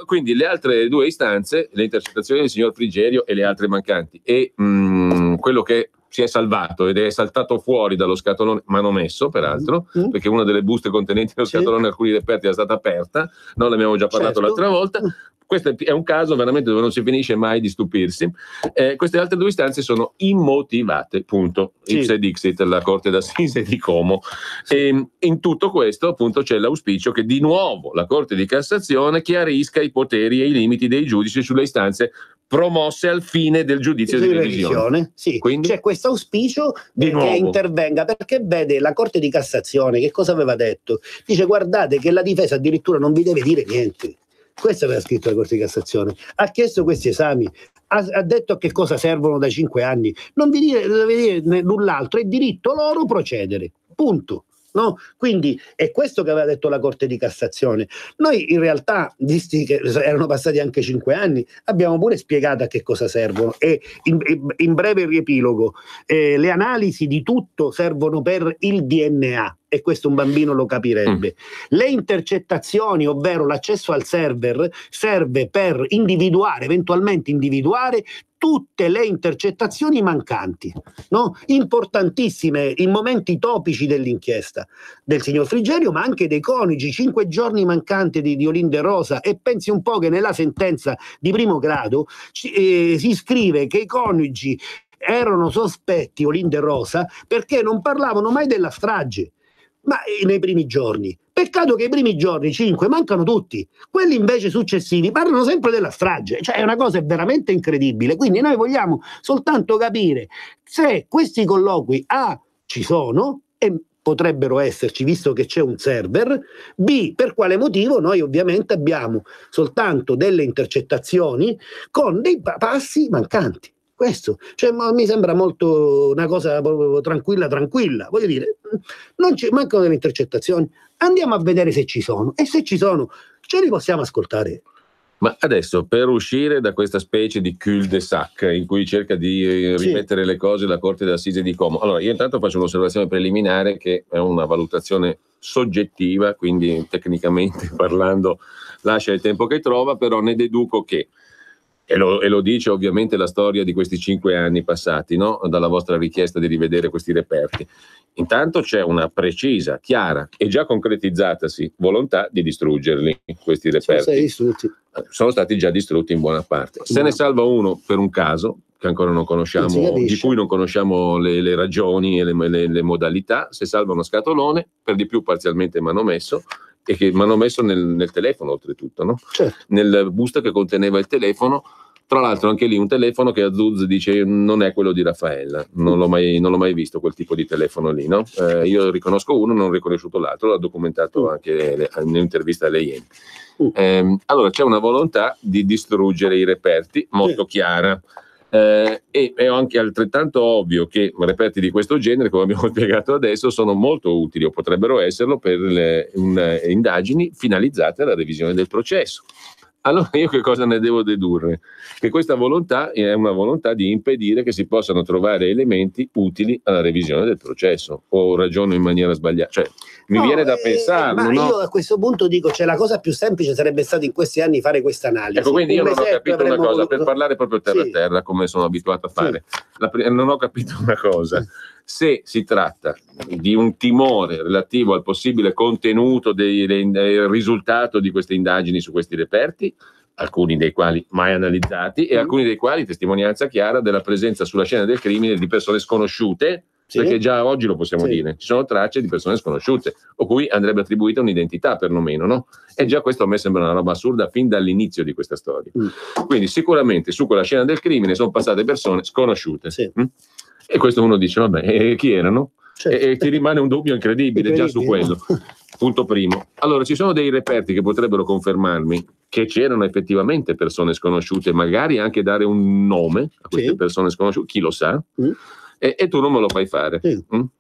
Quindi le altre due istanze, le intercettazioni del signor Frigerio e le altre mancanti, e quello che si è salvato ed è saltato fuori dallo scatolone manomesso, peraltro, perché una delle buste contenenti lo scatolone, alcuni reperti, è stata aperta, noi l'abbiamo già parlato l'altra volta. Questo è un caso veramente dove non si finisce mai di stupirsi. Queste altre due istanze sono immotivate, punto. Ipse dixit, la Corte d'Assise di Como. E in tutto questo, appunto, c'è l'auspicio che di nuovo la Corte di Cassazione chiarisca i poteri e i limiti dei giudici sulle istanze promosse al fine del giudizio di revisione. Sì. Quindi c'è questo auspicio che intervenga, perché vede la Corte di Cassazione che cosa aveva detto? Dice: guardate che la difesa addirittura non vi deve dire niente. Questo aveva scritto la Corte di Cassazione. Ha chiesto questi esami, ha detto a che cosa servono da 5 anni. Non vi deve dire null'altro, è diritto loro procedere. Punto. No? Quindi è questo che aveva detto la Corte di Cassazione. Noi in realtà, visti che erano passati anche 5 anni, abbiamo pure spiegato a che cosa servono, e in breve riepilogo, le analisi di tutto servono per il DNA, e questo un bambino lo capirebbe. Le intercettazioni, ovvero l'accesso al server, serve per eventualmente individuare tutte le intercettazioni mancanti, no? Importantissime in momenti topici dell'inchiesta del signor Frigerio, ma anche dei coniugi. 5 giorni mancanti di Olinda e Rosa, e pensi un po' che nella sentenza di primo grado si scrive che i coniugi erano sospetti, Olinda e Rosa, perché non parlavano mai della strage, ma nei primi giorni. Peccato che i primi giorni, 5, mancano tutti. Quelli invece successivi parlano sempre della strage. Cioè è una cosa veramente incredibile. Quindi noi vogliamo soltanto capire se questi colloqui ci sono, e potrebbero esserci visto che c'è un server, b, per quale motivo noi ovviamente abbiamo soltanto delle intercettazioni con dei passi mancanti. Questo, cioè, mi sembra molto una cosa proprio tranquilla. Voglio dire, non ci mancano delle intercettazioni, andiamo a vedere se ci sono, e se ci sono ce li possiamo ascoltare. Ma adesso, per uscire da questa specie di cul-de-sac in cui cerca di rimettere le cose la Corte d'Assise di Como, allora io intanto faccio un'osservazione preliminare che è una valutazione soggettiva, quindi tecnicamente parlando lascia il tempo che trova, però ne deduco che, e lo dice ovviamente la storia di questi 5 anni passati, no? Dalla vostra richiesta di rivedere questi reperti. Intanto c'è una precisa, chiara e già concretizzatasi volontà di distruggerli, questi reperti. Sono stati già distrutti in buona parte. Se ne salva uno per un caso che ancora non conosciamo, di cui non conosciamo le ragioni e le modalità. Se salva uno scatolone, per di più parzialmente manomesso, e che manomesso nel telefono oltretutto, no? Certo. Nel busto che conteneva il telefono, tra l'altro anche lì un telefono che Azuz dice non è quello di Raffaella, non l'ho mai visto quel tipo di telefono lì, no? Io riconosco uno, non ho riconosciuto l'altro, l'ha documentato anche nell'intervista alle Iene. Allora c'è una volontà di distruggere i reperti molto chiara. E è anche altrettanto ovvio che reperti di questo genere, come abbiamo spiegato adesso, sono molto utili, o potrebbero esserlo, per le indagini finalizzate alla revisione del processo. Allora io che cosa ne devo dedurre? Che questa volontà è una volontà di impedire che si possano trovare elementi utili alla revisione del processo, o ragiono in maniera sbagliata? Cioè, mi viene da pensarlo. Ma io a questo punto dico, la cosa più semplice sarebbe stata in questi anni fare questa analisi. Ecco, quindi io non ho capito una cosa, per parlare proprio terra a terra, come sono abituato a fare. Non ho capito una cosa. Se si tratta di un timore relativo al possibile contenuto del risultato di queste indagini su questi reperti, alcuni dei quali mai analizzati e alcuni dei quali testimonianza chiara della presenza sulla scena del crimine di persone sconosciute, perché già oggi lo possiamo dire, ci sono tracce di persone sconosciute o cui andrebbe attribuita un'identità perlomeno, no? E già questo a me sembra una roba assurda fin dall'inizio di questa storia. Quindi sicuramente su quella scena del crimine sono passate persone sconosciute. E questo uno dice, vabbè, chi erano? E ti rimane un dubbio incredibile già su quello. Punto primo. Allora, ci sono dei reperti che potrebbero confermarmi che c'erano effettivamente persone sconosciute, magari anche dare un nome a queste persone sconosciute, chi lo sa, e tu non me lo fai fare.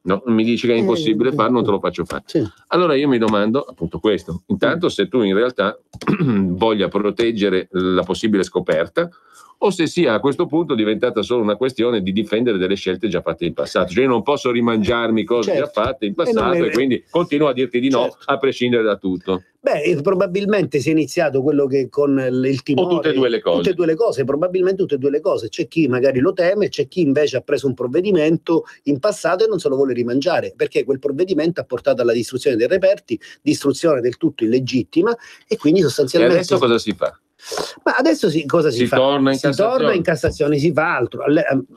No, mi dici che è impossibile farlo, non te lo faccio fare. Allora io mi domando appunto questo. Intanto se tu in realtà voglia proteggere la possibile scoperta, o se sia a questo punto diventata solo una questione di difendere delle scelte già fatte in passato. Cioè io non posso rimangiarmi cose già fatte in passato e quindi continuo a dirti di no a prescindere da tutto. Beh, probabilmente si è iniziato quello che con il timore. O tutte e due le cose. Tutte e due le cose, probabilmente tutte e due le cose. C'è chi magari lo teme, c'è chi invece ha preso un provvedimento in passato e non se lo vuole rimangiare, perché quel provvedimento ha portato alla distruzione dei reperti, distruzione del tutto illegittima, e quindi sostanzialmente... E adesso cosa si fa? Ma adesso cosa si fa? Torna in Cassazione. Torna in Cassazione, si fa altro.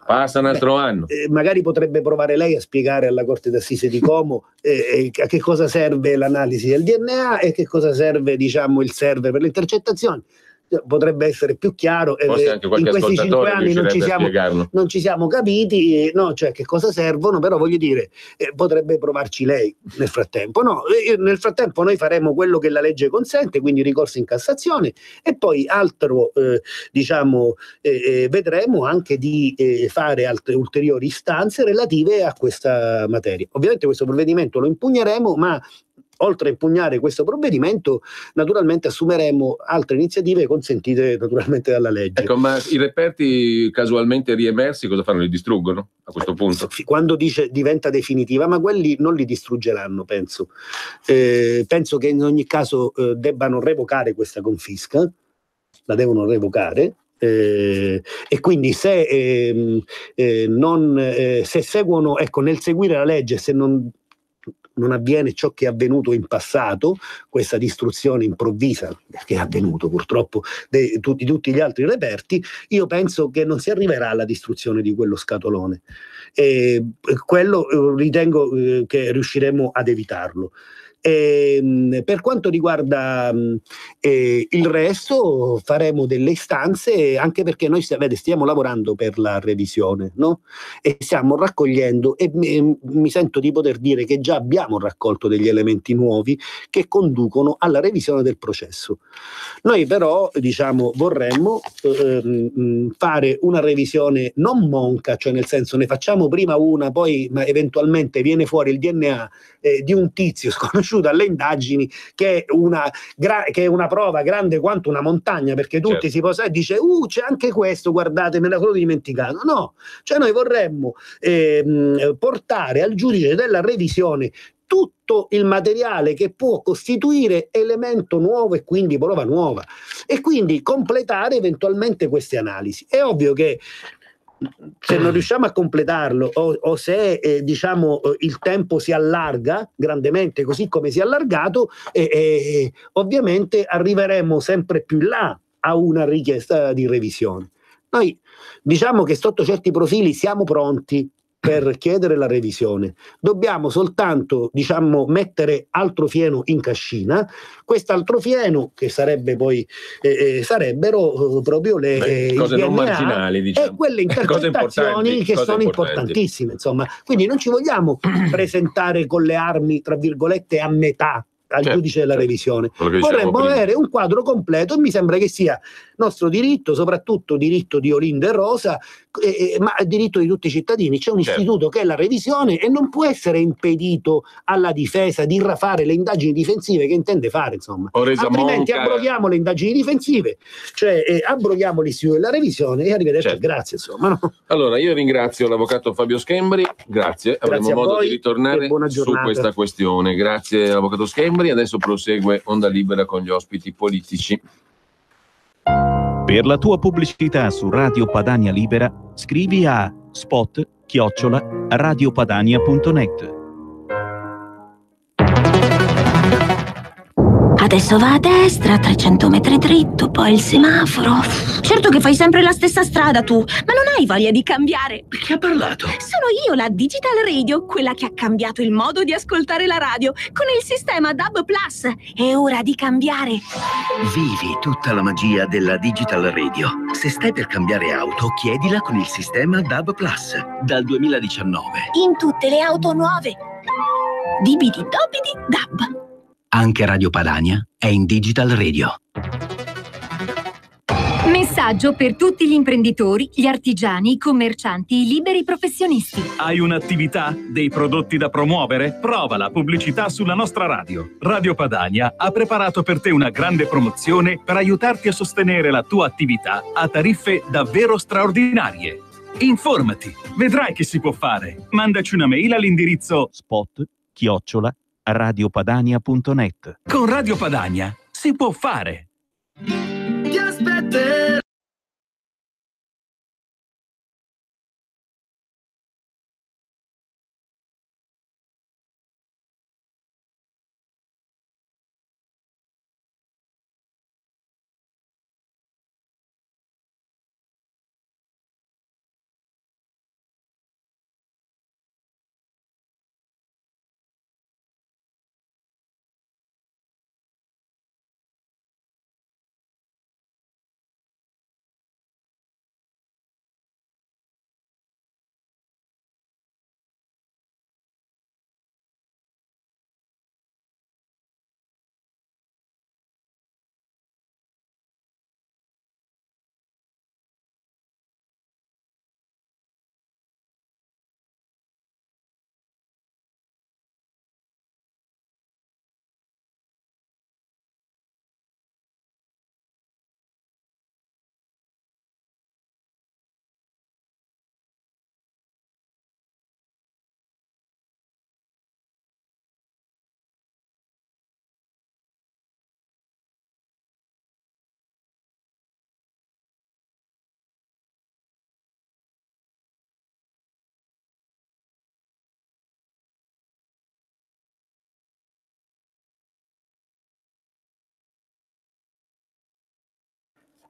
Passa un altro anno. Magari potrebbe provare lei a spiegare alla Corte d'Assise di Como a che cosa serve l'analisi del DNA e che cosa serve, diciamo, il server per le intercettazioni. Potrebbe essere più chiaro. In questi 5 anni non ci siamo capiti, no, cioè che cosa servono, però voglio dire, potrebbe provarci lei nel frattempo. No, nel frattempo noi faremo quello che la legge consente, quindi ricorso in Cassazione, e poi altro vedremo anche di fare altre ulteriori istanze relative a questa materia. Ovviamente questo provvedimento lo impugneremo, ma oltre a impugnare questo provvedimento, naturalmente assumeremo altre iniziative consentite naturalmente dalla legge. Ecco, ma i reperti casualmente riemersi cosa fanno? Li distruggono a questo punto? Quando dice diventa definitiva, ma quelli non li distruggeranno, penso. Penso che in ogni caso debbano revocare questa confisca, la devono revocare. E quindi se seguono, ecco, nel seguire la legge, se non avviene ciò che è avvenuto in passato, questa distruzione improvvisa, che è avvenuto purtroppo di tutti gli altri reperti, io penso che non si arriverà alla distruzione di quello scatolone. Quello ritengo che riusciremo ad evitarlo. Per quanto riguarda il resto, faremo delle istanze, anche perché noi stiamo lavorando per la revisione, no? E stiamo raccogliendo, e mi sento di poter dire che già abbiamo raccolto degli elementi nuovi che conducono alla revisione del processo. Noi però vorremmo fare una revisione non monca, cioè nel senso ne facciamo prima una, poi ma eventualmente viene fuori il DNA di un tizio sconosciuto alle indagini, che è una prova grande quanto una montagna, perché tutti si possono dice c'è anche questo, guardate, me l'avevo dimenticato. No, cioè noi vorremmo portare al giudice della revisione tutto il materiale che può costituire elemento nuovo e quindi prova nuova, e quindi completare eventualmente queste analisi. È ovvio che se non riusciamo a completarlo o se il tempo si allarga grandemente, così come si è allargato, ovviamente arriveremo sempre più in là a una richiesta di revisione. Noi diciamo che sotto certi profili siamo pronti per chiedere la revisione, dobbiamo soltanto mettere altro fieno in cascina. Quest'altro fieno, che sarebbe poi sarebbero proprio le cose non marginali, e quelle intercettazioni che sono importantissime, insomma. Quindi non ci vogliamo presentare con le armi tra virgolette a metà al giudice della revisione, vorremmo avere un quadro completo, e mi sembra che sia nostro diritto, soprattutto diritto di Olinda e Rosa, ma diritto di tutti i cittadini. C'è un istituto che è la revisione e non può essere impedito alla difesa di fare le indagini difensive che intende fare, insomma. Altrimenti abroghiamo le indagini difensive, cioè abroghiamo l'istituto della revisione e arrivederci, grazie, insomma. No? Allora, io ringrazio l'avvocato Fabio Schembri, grazie, avremo modo di ritornare su questa questione. Grazie all'avvocato Schembri, adesso prosegue Onda Libera con gli ospiti politici. Per la tua pubblicità su Radio Padania Libera, scrivi a spot@radiopadania.net. Adesso va a destra, 300 metri dritto, poi il semaforo. Certo che fai sempre la stessa strada tu, ma non hai voglia di cambiare. Chi ha parlato? Sono io, la Digital Radio, quella che ha cambiato il modo di ascoltare la radio con il sistema DAB+. È ora di cambiare. Vivi tutta la magia della Digital Radio. Se stai per cambiare auto, chiedila con il sistema DAB+, dal 2019. In tutte le auto nuove. Dibidi dobidi DAB. Anche Radio Padania è in Digital Radio. Messaggio per tutti gli imprenditori, gli artigiani, i commercianti, i liberi professionisti. Hai un'attività? Dei prodotti da promuovere? Prova la pubblicità sulla nostra radio. Radio Padania ha preparato per te una grande promozione per aiutarti a sostenere la tua attività a tariffe davvero straordinarie. Informati, vedrai che si può fare. Mandaci una mail all'indirizzo spot@radiopadania.net. Con Radio Padania si può fare. Ti aspetterò.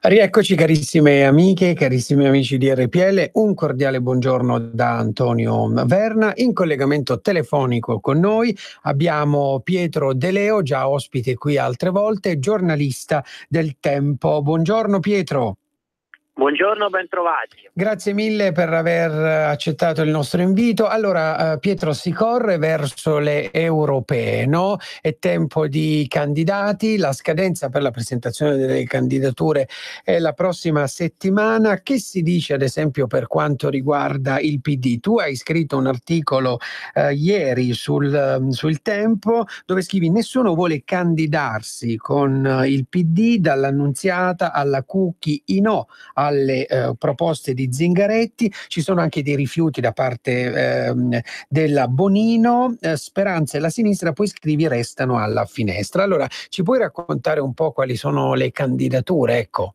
Rieccoci carissime amiche, carissimi amici di RPL, un cordiale buongiorno da Antonio Verna. In collegamento telefonico con noi abbiamo Pietro De Leo, già ospite qui altre volte, giornalista del Tempo. Buongiorno Pietro. Buongiorno, ben trovati. Grazie mille per aver accettato il nostro invito. Allora, Pietro, si corre verso le europee, no? È tempo di candidati, la scadenza per la presentazione delle candidature è la prossima settimana. Che si dice ad esempio per quanto riguarda il PD? Tu hai scritto un articolo ieri sul Tempo dove scrivi: nessuno vuole candidarsi con il PD, dall'Annunziata alla Cucchi, i no alle proposte di Zingaretti. Ci sono anche dei rifiuti da parte della Bonino. Speranza e la sinistra, poi scrivi, restano alla finestra. Allora, ci puoi raccontare un po' quali sono le candidature? Ecco.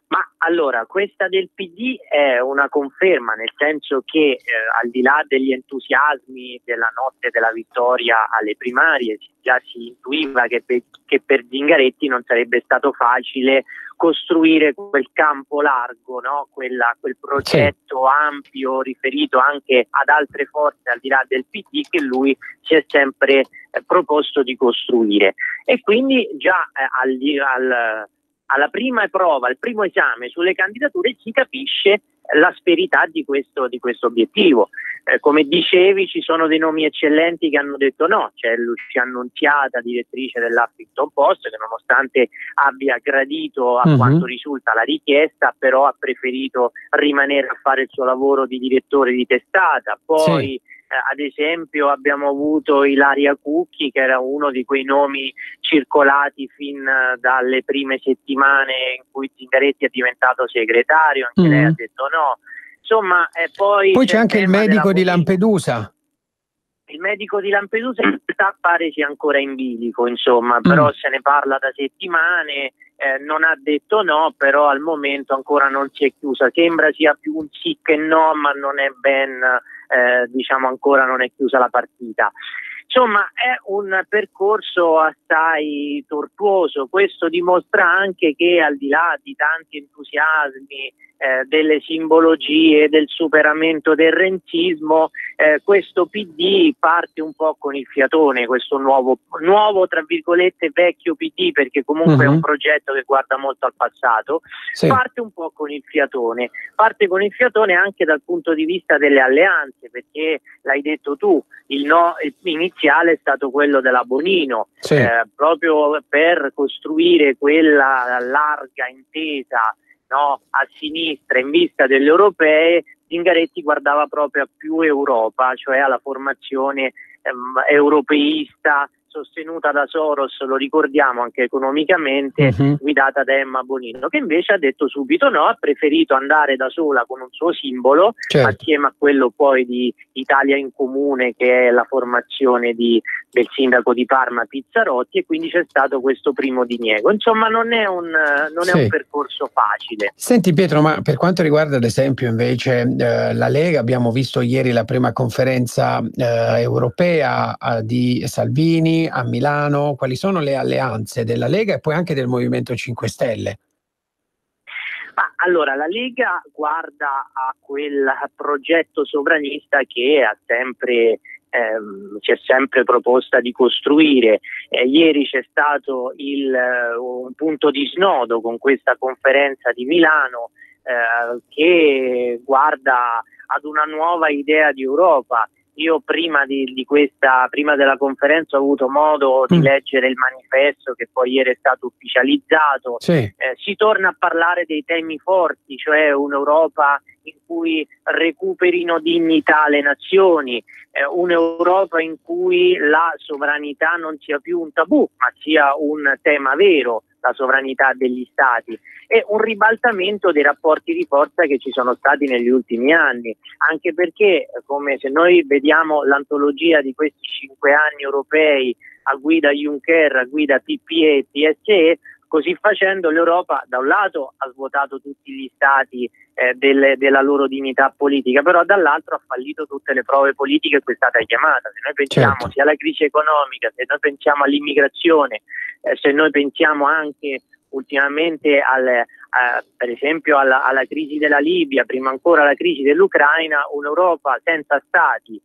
Ma allora, questa del PD è una conferma, nel senso che al di là degli entusiasmi della notte della vittoria alle primarie, già si intuiva che per Zingaretti non sarebbe stato facile costruire quel campo largo, no? Quel progetto ampio riferito anche ad altre forze al di là del PD che lui si è sempre proposto di costruire. E quindi già alla prima prova, al primo esame sulle candidature si capisce l'asperità di questo obiettivo. come dicevi, ci sono dei nomi eccellenti che hanno detto no. C'è Lucia Annunziata, direttrice dell'Huffington Post, che nonostante abbia gradito a quanto risulta la richiesta, però ha preferito rimanere a fare il suo lavoro di direttore di testata. Poi ad esempio abbiamo avuto Ilaria Cucchi, che era uno di quei nomi circolati fin dalle prime settimane in cui Zingaretti è diventato segretario, anche lei ha detto no. Insomma, poi c'è anche il medico di Lampedusa. Il medico di Lampedusa in realtà pare sia ancora in bilico, insomma, però se ne parla da settimane, non ha detto no, però al momento ancora non si è chiusa. Sembra sia più un sì che no, ma non è ben, diciamo, ancora non è chiusa la partita. Insomma, è un percorso assai tortuoso. Questo dimostra anche che, al di là di tanti entusiasmi, delle simbologie, del superamento del renzismo, questo PD parte un po' con il fiatone, questo nuovo tra virgolette vecchio PD, perché comunque è un progetto che guarda molto al passato, parte un po' con il fiatone, anche dal punto di vista delle alleanze, perché l'hai detto tu, il no iniziale è stato quello della Bonino, proprio per costruire quella larga intesa, no, a sinistra in vista delle europee. Zingaretti guardava proprio a più Europa, cioè alla formazione europeista sostenuta da Soros, lo ricordiamo anche economicamente, guidata da Emma Bonino, che invece ha detto subito no, ha preferito andare da sola con un suo simbolo, assieme a quello poi di Italia in Comune, che è la formazione del sindaco di Parma Pizzarotti, e quindi c'è stato questo primo diniego. Insomma, non è un percorso facile. Senti Pietro, ma per quanto riguarda ad esempio invece la Lega, abbiamo visto ieri la prima conferenza europea di Salvini a Milano. Quali sono le alleanze della Lega e poi anche del Movimento 5 Stelle? Ma allora, la Lega guarda a quel progetto sovranista che si è sempre proposta di costruire. Ieri c'è stato un punto di snodo con questa conferenza di Milano che guarda ad una nuova idea di Europa. Io prima della conferenza ho avuto modo di leggere il manifesto che poi ieri è stato ufficializzato. Si torna a parlare dei temi forti, cioè un'Europa in cui recuperino dignità le nazioni, un'Europa in cui la sovranità non sia più un tabù, ma sia un tema vero, la sovranità degli stati, e un ribaltamento dei rapporti di forza che ci sono stati negli ultimi anni, anche perché, come se noi vediamo l'antologia di questi 5 anni europei a guida Juncker, a guida PPE e PSE, così facendo l'Europa da un lato ha svuotato tutti gli stati della loro dignità politica, però dall'altro ha fallito tutte le prove politiche a cui è stata chiamata. Se noi pensiamo sia alla crisi economica, se noi pensiamo all'immigrazione, se noi pensiamo anche ultimamente per esempio alla crisi della Libia, prima ancora alla crisi dell'Ucraina, un'Europa senza stati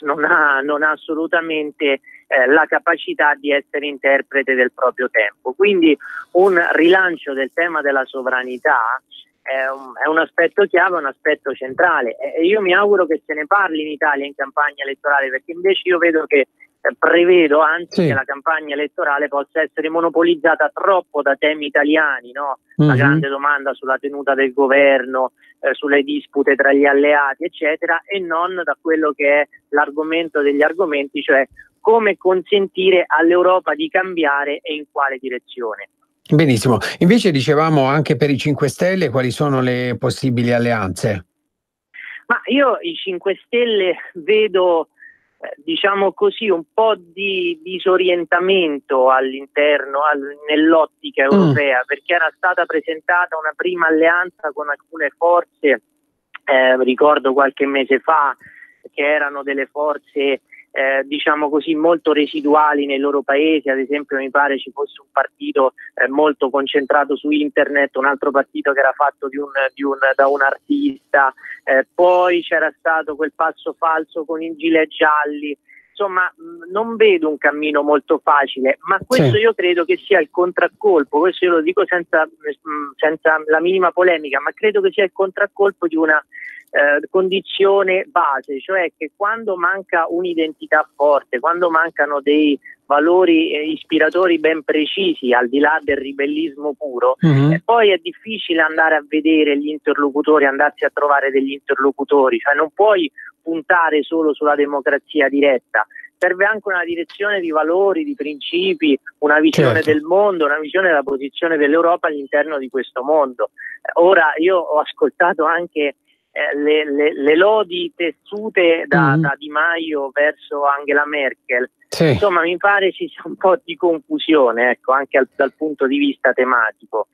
non ha assolutamente la capacità di essere interprete del proprio tempo. Quindi un rilancio del tema della sovranità è un aspetto chiave, un aspetto centrale, e io mi auguro che se ne parli in Italia in campagna elettorale, perché invece io prevedo che la campagna elettorale possa essere monopolizzata troppo da temi italiani, no? La grande domanda sulla tenuta del governo, sulle dispute tra gli alleati, eccetera, e non da quello che è l'argomento degli argomenti, cioè come consentire all'Europa di cambiare e in quale direzione. Benissimo. Invece dicevamo anche per i 5 Stelle quali sono le possibili alleanze? Ma io i 5 Stelle vedo, diciamo così, un po' di disorientamento all'interno, nell'ottica europea, perché era stata presentata una prima alleanza con alcune forze, ricordo qualche mese fa, che erano delle forze diciamo così molto residuali nei loro paesi. Ad esempio mi pare ci fosse un partito molto concentrato su internet, un altro partito che era fatto da un artista, poi c'era stato quel passo falso con i gilet gialli. Insomma, non vedo un cammino molto facile, ma questo io credo che sia il contraccolpo, questo io lo dico senza la minima polemica, ma credo che sia il contraccolpo di una condizione base, cioè che quando manca un'identità forte, quando mancano dei valori ispiratori ben precisi, al di là del ribellismo puro, poi è difficile andare a vedere gli interlocutori, andarsi a trovare degli interlocutori, cioè non puoi puntare solo sulla democrazia diretta. Serve anche una direzione di valori, di principi, una visione del mondo, una visione della posizione dell'Europa all'interno di questo mondo. Ora io ho ascoltato anche le lodi tessute da Di Maio verso Angela Merkel. Insomma, mi pare ci sia un po' di confusione, ecco, anche dal punto di vista tematico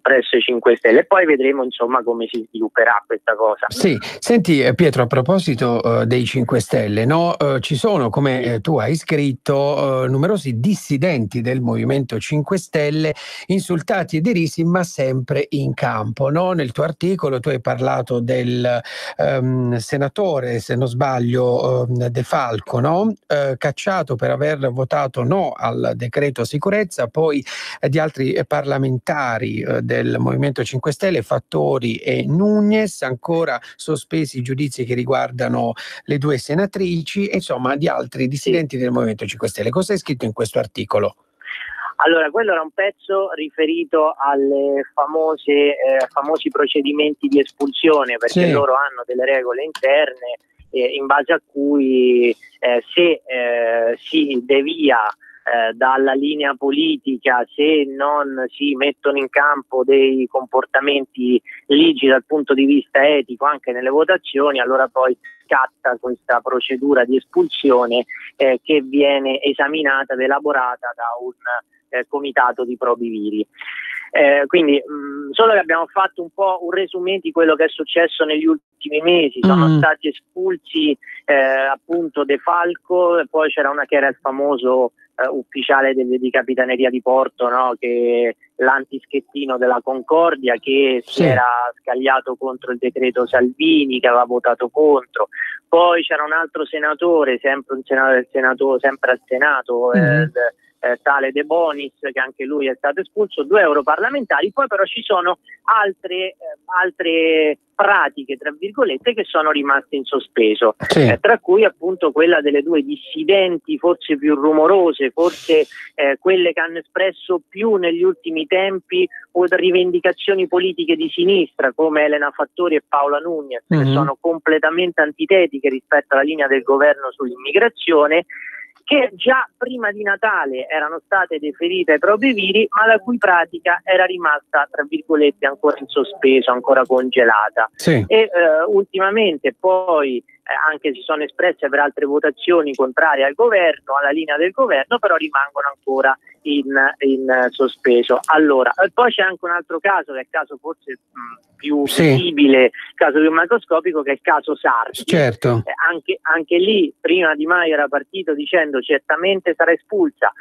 presso i 5 Stelle. E poi vedremo, insomma, come si svilupperà questa cosa. Sì, senti Pietro, a proposito dei 5 Stelle, no? Ci sono, come tu hai scritto, numerosi dissidenti del Movimento 5 Stelle insultati e derisi, ma sempre in campo, no? Nel tuo articolo tu hai parlato del senatore, se non sbaglio, De Falco, no? Cacciato per aver votato no al decreto sicurezza, poi di altri parlamentari del Movimento 5 Stelle, Fattori e Núñez, ancora sospesi i giudizi che riguardano le 2 senatrici, e insomma di altri dissidenti del Movimento 5 Stelle. Cosa hai scritto in questo articolo? Allora, quello era un pezzo riferito alle famosi procedimenti di espulsione, perché loro hanno delle regole interne in base a cui se si devia dalla linea politica, se non si mettono in campo dei comportamenti ligi dal punto di vista etico anche nelle votazioni, allora poi scatta questa procedura di espulsione che viene esaminata ed elaborata da un comitato di probi viri. Quindi solo che abbiamo fatto un po' un resume di quello che è successo negli ultimi mesi. Sono stati espulsi appunto De Falco, e poi c'era che era il famoso ufficiale di Capitaneria di Porto, no? Che l'antischettino della Concordia, che si era scagliato contro il decreto Salvini, che aveva votato contro. Poi c'era un altro senatore, sempre al Senato, tale De Bonis, che anche lui è stato espulso, 2 europarlamentari. Poi però ci sono altre pratiche, tra virgolette, che sono rimaste in sospeso, tra cui appunto quella delle 2 dissidenti forse più rumorose, forse quelle che hanno espresso più negli ultimi tempi rivendicazioni politiche di sinistra, come Elena Fattori e Paola Núñez, che sono completamente antitetiche rispetto alla linea del governo sull'immigrazione, che già prima di Natale erano state deferite ai probi viri, ma la cui pratica era rimasta, tra virgolette, ancora in sospeso, ancora congelata. E ultimamente poi anche si sono espresse per altre votazioni contrarie al governo, alla linea del governo, però rimangono ancora in sospeso. Allora, poi c'è anche un altro caso, che è il caso forse più visibile, caso più macroscopico, che è il caso Sardi. Anche lì prima Di Maio era partito dicendo certamente sarà espulsa.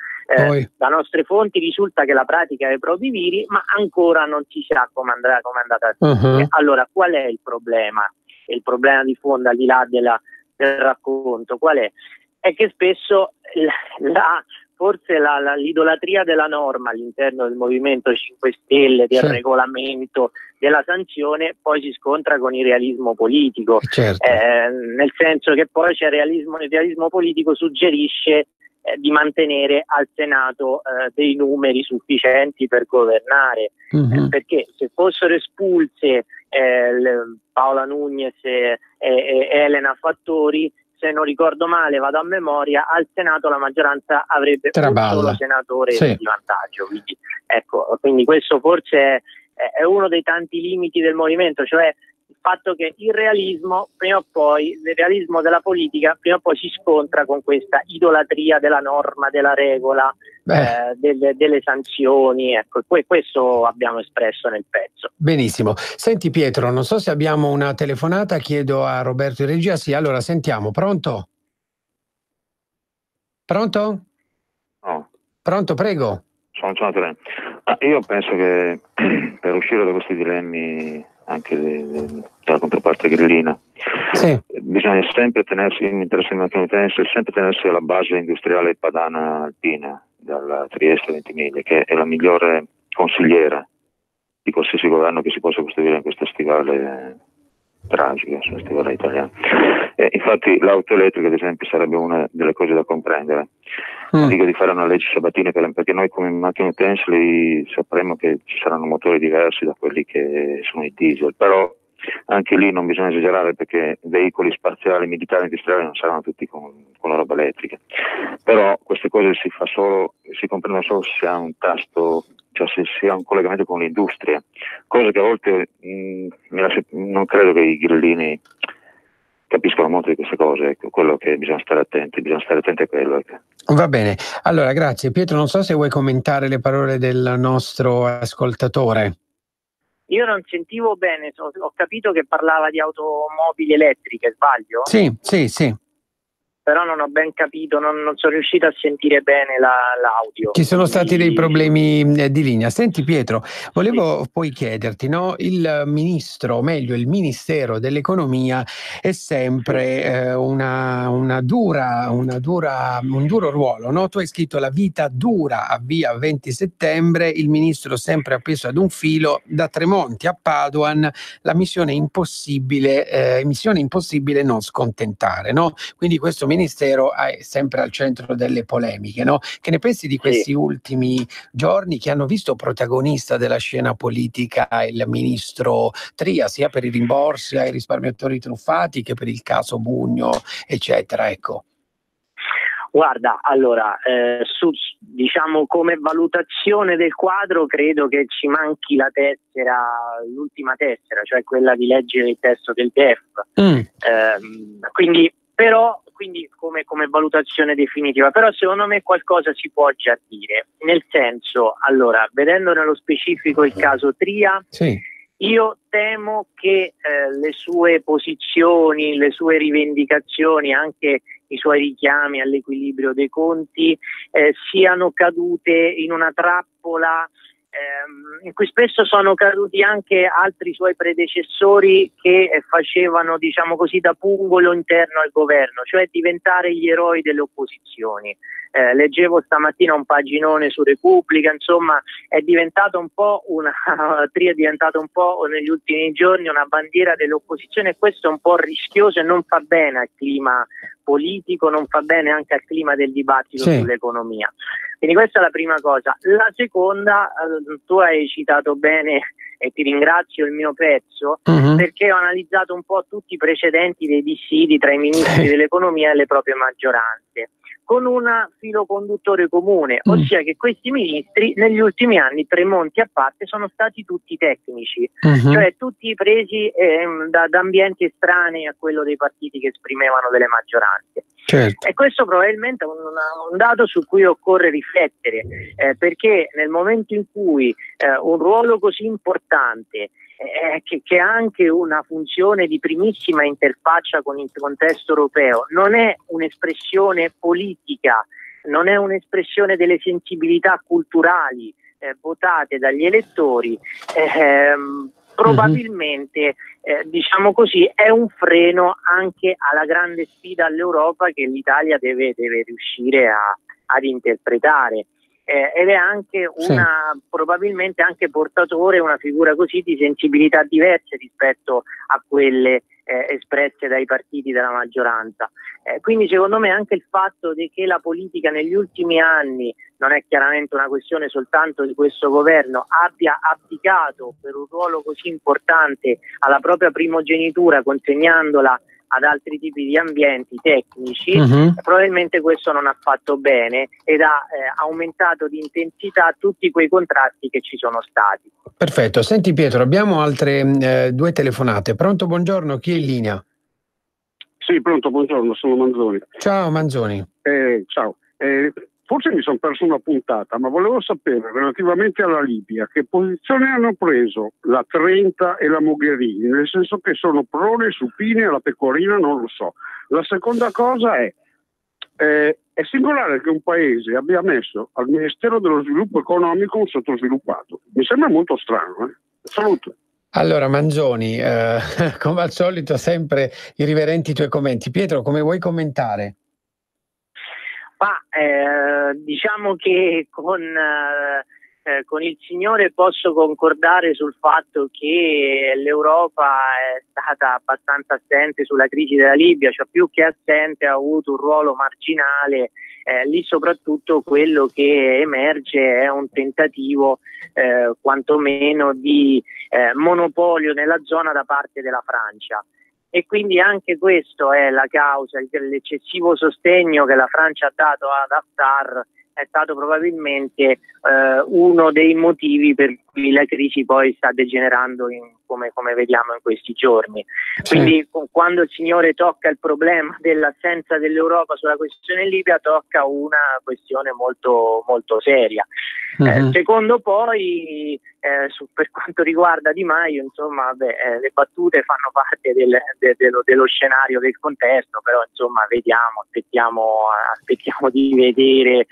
Da nostre fonti risulta che la pratica è ai probi viri, ma ancora non si sa come è andata a finire. Allora, qual è il problema? Il problema di fondo, al di là del racconto, qual è? È che spesso forse l'idolatria della norma all'interno del Movimento 5 Stelle, del regolamento, della sanzione, poi si scontra con il realismo politico, nel senso che poi il realismo politico suggerisce di mantenere al Senato dei numeri sufficienti per governare, perché se fossero espulse Paola Núñez e Elena Fattori, se non ricordo male, vado a memoria, al Senato la maggioranza avrebbe un solo senatore di vantaggio. Quindi, ecco, quindi questo forse è uno dei tanti limiti del movimento, cioè il fatto che il realismo della politica prima o poi si scontra con questa idolatria della norma, della regola, delle sanzioni. Ecco, questo abbiamo espresso nel pezzo. Benissimo. Senti Pietro, non so se abbiamo una telefonata, chiedo a Roberto in regia. Sì, allora sentiamo. Pronto? Pronto? No. Pronto, prego. Ciao. Io penso che per uscire da questi dilemmi anche dalla controparte grillina bisogna sempre tenersi alla base industriale padana alpina, dalla Trieste a Ventimiglia, che è la migliore consigliera di qualsiasi governo che si possa costruire in questa stivale tragica, se si vorrà italiano. Infatti l'auto elettrica, ad esempio, sarebbe una delle cose da comprendere. Non dico di fare una legge Sabatini perché noi come macchine utensili sapremo che ci saranno motori diversi da quelli che sono i diesel, però anche lì non bisogna esagerare, perché veicoli spaziali, militari, industriali non saranno tutti con la roba elettrica. Però queste cose si comprendono solo se si ha un tasto, cioè se si ha un collegamento con l'industria, cosa che a volte non credo che i grillini capiscono molto di queste cose. Ecco, quello che bisogna stare attenti a quello. Ecco. Va bene, allora grazie Pietro, non so se vuoi commentare le parole del nostro ascoltatore. Io non sentivo bene, ho capito che parlava di automobili elettriche, sbaglio? Sì. Però non ho ben capito, non sono riuscito a sentire bene l'audio. Ci sono stati dei problemi di linea. Senti Pietro, volevo poi chiederti, no? Il ministro, o meglio il Ministero dell'Economia è sempre un duro ruolo, no? Tu hai scritto la vita dura a via 20 settembre, il ministro sempre appeso ad un filo, da Tremonti a Padoan, la missione impossibile non scontentare, no? Quindi questo ministero è sempre al centro delle polemiche, no? Che ne pensi di questi ultimi giorni che hanno visto protagonista della scena politica il ministro Tria, sia per i rimborsi ai risparmiatori truffati che per il caso Bugno, eccetera, ecco. Guarda, allora, diciamo come valutazione del quadro credo che ci manchi l'ultima tessera, cioè quella di leggere il testo del DEF. Quindi come valutazione definitiva, però secondo me qualcosa si può già dire, nel senso, allora, vedendo nello specifico il caso Tria, io temo che le sue posizioni, le sue rivendicazioni, anche i suoi richiami all'equilibrio dei conti siano cadute in una trappola in cui spesso sono caduti anche altri suoi predecessori che facevano, diciamo così, da pungolo interno al governo, cioè diventare gli eroi delle opposizioni. Leggevo stamattina un paginone su Repubblica, insomma è diventato un po' Tria è diventato un po' negli ultimi giorni una bandiera dell'opposizione, e questo è un po' rischioso e non fa bene al clima politico, non fa bene anche al clima del dibattito sull'economia. Quindi questa è la prima cosa. La seconda, tu hai citato bene e ti ringrazio il mio pezzo, perché ho analizzato un po' tutti i precedenti dei dissidi tra i ministri dell'economia e le proprie maggioranze, con un filo conduttore comune, ossia che questi ministri negli ultimi anni, Tremonti a parte, sono stati tutti tecnici, cioè tutti presi da ambienti estranei a quello dei partiti che esprimevano delle maggioranze. E questo probabilmente è un dato su cui occorre riflettere, perché nel momento in cui un ruolo così importante che ha anche una funzione di primissima interfaccia con il contesto europeo, non è un'espressione politica, non è un'espressione delle sensibilità culturali votate dagli elettori, probabilmente diciamo così è un freno anche alla grande sfida all'Europa che l'Italia deve riuscire ad interpretare. Ed è anche probabilmente anche portatore, una figura così, di sensibilità diverse rispetto a quelle espresse dai partiti della maggioranza. Quindi secondo me anche il fatto che la politica negli ultimi anni, non è chiaramente una questione soltanto di questo governo, abbia abdicato per un ruolo così importante alla propria primogenitura, consegnandola ad altri tipi di ambienti tecnici, probabilmente questo non ha fatto bene ed ha aumentato di intensità tutti quei contrasti che ci sono stati. Perfetto, senti Pietro, abbiamo altre due telefonate. Pronto, buongiorno, chi è in linea? Sì, pronto, buongiorno, sono Manzoni. Ciao Manzoni. Ciao. Forse mi sono perso una puntata, ma volevo sapere relativamente alla Libia che posizione hanno preso la Trenta e la Mogherini, nel senso che sono prone, supine, la pecorina, non lo so. La seconda cosa è singolare che un paese abbia messo al Ministero dello Sviluppo Economico un sottosviluppato. Mi sembra molto strano. Saluto. Allora Manzoni, come al solito sempre irriverenti i tuoi commenti. Pietro, come vuoi commentare? Diciamo che con con il signore posso concordare sul fatto che l'Europa è stata abbastanza assente sulla crisi della Libia, cioè più che assente ha avuto un ruolo marginale. Lì soprattutto quello che emerge è un tentativo quantomeno di monopolio nella zona da parte della Francia. E quindi anche questo è la causa, l'eccessivo sostegno che la Francia ha dato ad Haftar è stato probabilmente uno dei motivi per cui la crisi poi sta degenerando come vediamo in questi giorni. Quindi quando il signore tocca il problema dell'assenza dell'Europa sulla questione Libia, tocca una questione molto, molto seria. Secondo poi, per quanto riguarda Di Maio, insomma, le battute fanno parte dello scenario, del contesto, però insomma vediamo, aspettiamo di vedere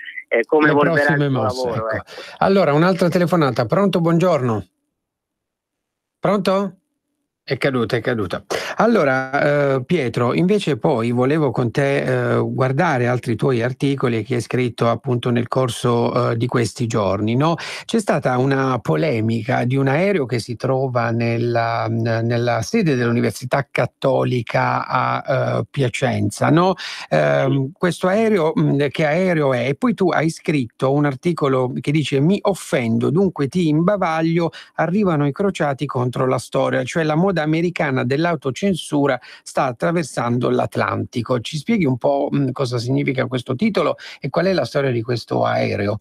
come evolverà il suo lavoro. Ecco. Allora, un'altra telefonata. Pronto? Buongiorno. Pronto? È caduta. Allora, Pietro, invece poi volevo con te guardare altri tuoi articoli che hai scritto appunto nel corso di questi giorni, no? C'è stata una polemica di un aereo che si trova nella sede dell'Università Cattolica a Piacenza, no? Questo aereo, che aereo è? E poi tu hai scritto un articolo che dice: mi offendo, dunque ti imbavaglio, arrivano i crociati contro la storia, cioè la moda americana dell'autocensura sta attraversando l'Atlantico. Ci spieghi un po' cosa significa questo titolo e qual è la storia di questo aereo?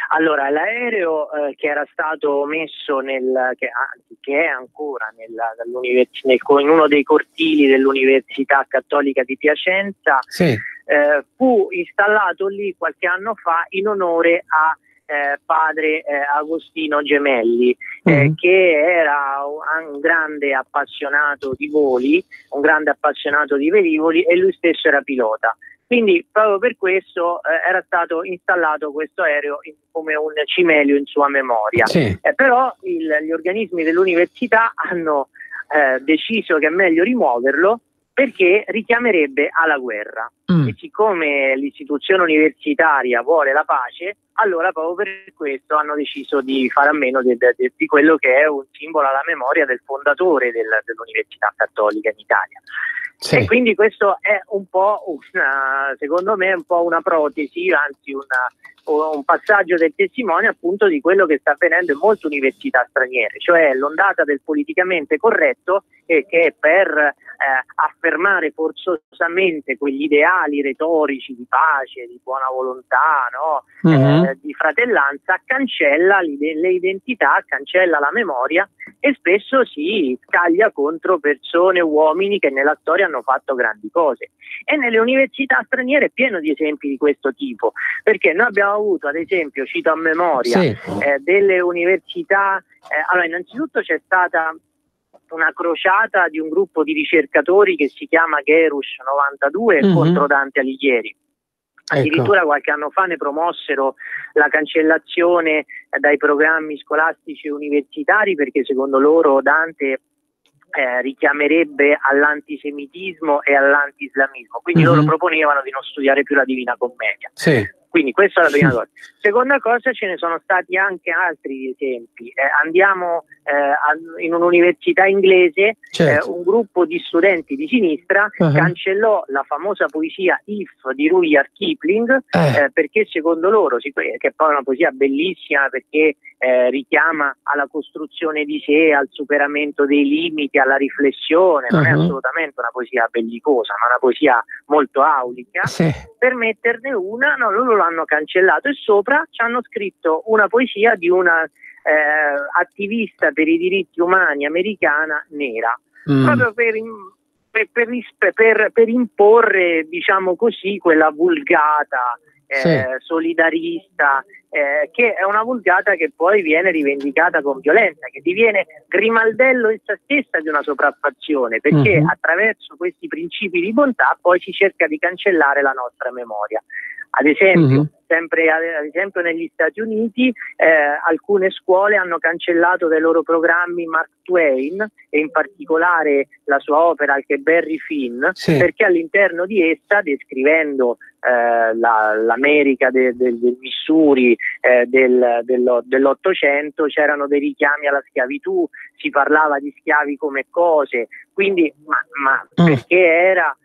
Allora, l'aereo che era stato messo che è ancora in uno dei cortili dell'Università Cattolica di Piacenza, fu installato lì qualche anno fa in onore a padre Agostino Gemelli, che era un grande appassionato di voli, un grande appassionato di velivoli, e lui stesso era pilota. Quindi proprio per questo era stato installato questo aereo come un cimelio in sua memoria. Però gli organismi dell'università hanno deciso che è meglio rimuoverlo perché richiamerebbe alla guerra. E siccome l'istituzione universitaria vuole la pace, allora proprio per questo hanno deciso di fare a meno di quello che è un simbolo alla memoria del fondatore dell'Università Cattolica in Italia. E quindi questo è un po' secondo me un po' una protesi, anzi un passaggio del testimone appunto di quello che sta avvenendo in molte università straniere, cioè l'ondata del politicamente corretto che per affermare forzosamente quegli ideali retorici di pace, di buona volontà, no? Di fratellanza, cancella le identità, cancella la memoria e spesso si scaglia contro persone, uomini che nella storia hanno fatto grandi cose. E nelle università straniere è pieno di esempi di questo tipo, perché noi abbiamo avuto, ad esempio, cito a memoria, delle università, allora innanzitutto c'è stata una crociata di un gruppo di ricercatori che si chiama Gerus 92 contro Dante Alighieri. Addirittura qualche anno fa ne promossero la cancellazione dai programmi scolastici e universitari perché secondo loro Dante richiamerebbe all'antisemitismo e all'anti-islamismo, quindi loro proponevano di non studiare più la Divina Commedia. Quindi questa è la prima cosa. Seconda cosa, ce ne sono stati anche altri esempi. Andiamo in un'università inglese, un gruppo di studenti di sinistra cancellò la famosa poesia If di Rudyard Kipling perché secondo loro, che poi è una poesia bellissima perché richiama alla costruzione di sé, al superamento dei limiti, alla riflessione, non è assolutamente una poesia bellicosa, ma una poesia molto aulica. Per metterne una, no, loro l'hanno cancellato e sopra ci hanno scritto una poesia di una attivista per i diritti umani americana nera, proprio per imporre, diciamo così, quella vulgata solidarista, che è una vulgata che poi viene rivendicata con violenza, che diviene grimaldello essa stessa di una sopraffazione, perché attraverso questi principi di bontà poi si cerca di cancellare la nostra memoria. Ad esempio, sempre ad esempio negli Stati Uniti alcune scuole hanno cancellato dai loro programmi Mark Twain e in particolare la sua opera Huckleberry Finn, perché all'interno di essa, descrivendo l'America del Missouri dell'Ottocento, c'erano dei richiami alla schiavitù, si parlava di schiavi come cose, quindi perché era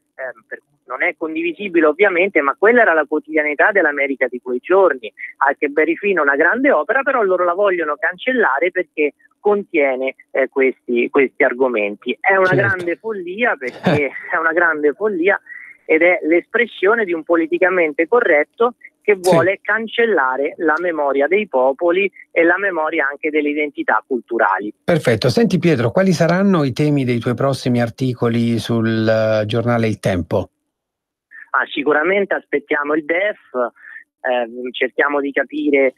non è condivisibile ovviamente, ma quella era la quotidianità dell'America di quei giorni. Huckleberry Finn è una grande opera, però loro la vogliono cancellare perché contiene questi argomenti. È una grande follia, perché è una grande follia ed è l'espressione di un politicamente corretto che vuole cancellare la memoria dei popoli e la memoria anche delle identità culturali. Perfetto. Senti Pietro, quali saranno i temi dei tuoi prossimi articoli sul giornale Il Tempo? Sicuramente aspettiamo il DEF, cerchiamo di capire